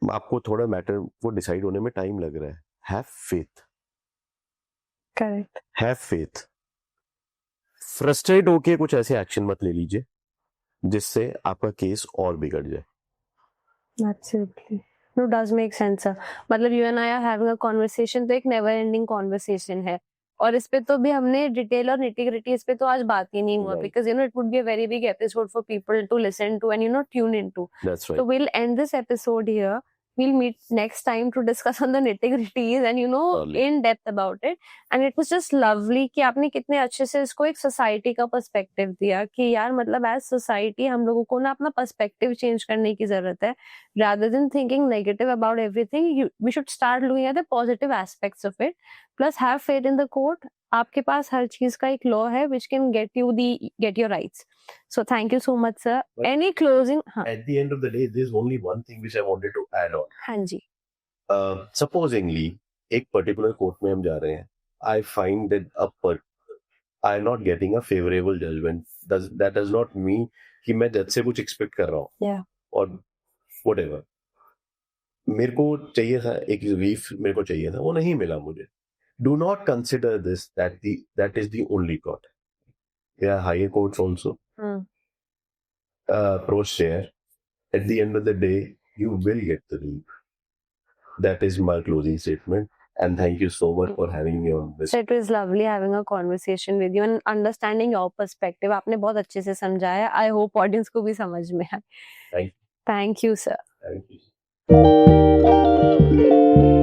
आपको थोड़ा मैटर को डिसाइड होने में टाइम लग रहा है, have faith. Correct. Have faith. Frustrate होके कुछ ऐसे एक्शन मत ले लीजिए जिससे आपका केस और बिगड़ जाए. Absolutely. No, does make sense, sir. मतलब you and I are having a conversation, तो एक never ending conversation है, और इस पे तो भी हमने डिटेल और nitty-gritty इस पे तो आज बात ही नहीं हुआ, Right. because it would be a very big episode for people to listen to and tune into. That's right. So we'll end this episode here. we'll meet next time to discuss on the nitty-gritties and Lovely. in depth about it. And it was just lovely कि आपने कितने अच्छे से इसको एक सोसाइटी का पर्सपेक्टिव दिया कि यार मतलब एज सोसाइटी हम लोगों को ना अपना पर्सपेक्टिव चेंज करने की जरूरत है. Rather than thinking negative about everything, we should start looking at the positive aspects of it. Plus have faith in the court. आपके पास हर चीज का एक लॉ है which can get your rights. So thank you so much, sir. But- Any closing? हाँ. At the end of the day, there's only one thing which I wanted to add on. हाँ जी. Supposingly, एक particular court में हम जा रहे हैं. I find that I'm not getting a favorable judgment. That does not mean कि मैं जज से कुछ expect कर रहा हूँ. Yeah. और whatever. मेरे को चाहिए था एक relief, मेरे को चाहिए था, वो नहीं मिला मुझे. Do not consider this that is the only court. There are higher courts also. Approach there. At the end of the day, you will get the relief. That is my closing statement. And thank you so much for having me on this. So it was lovely having a conversation with you and understanding your perspective. आपने बहुत अच्छे से समझाया. I hope audience को भी समझ में आए. Thank you. Thank you, sir. Thank you.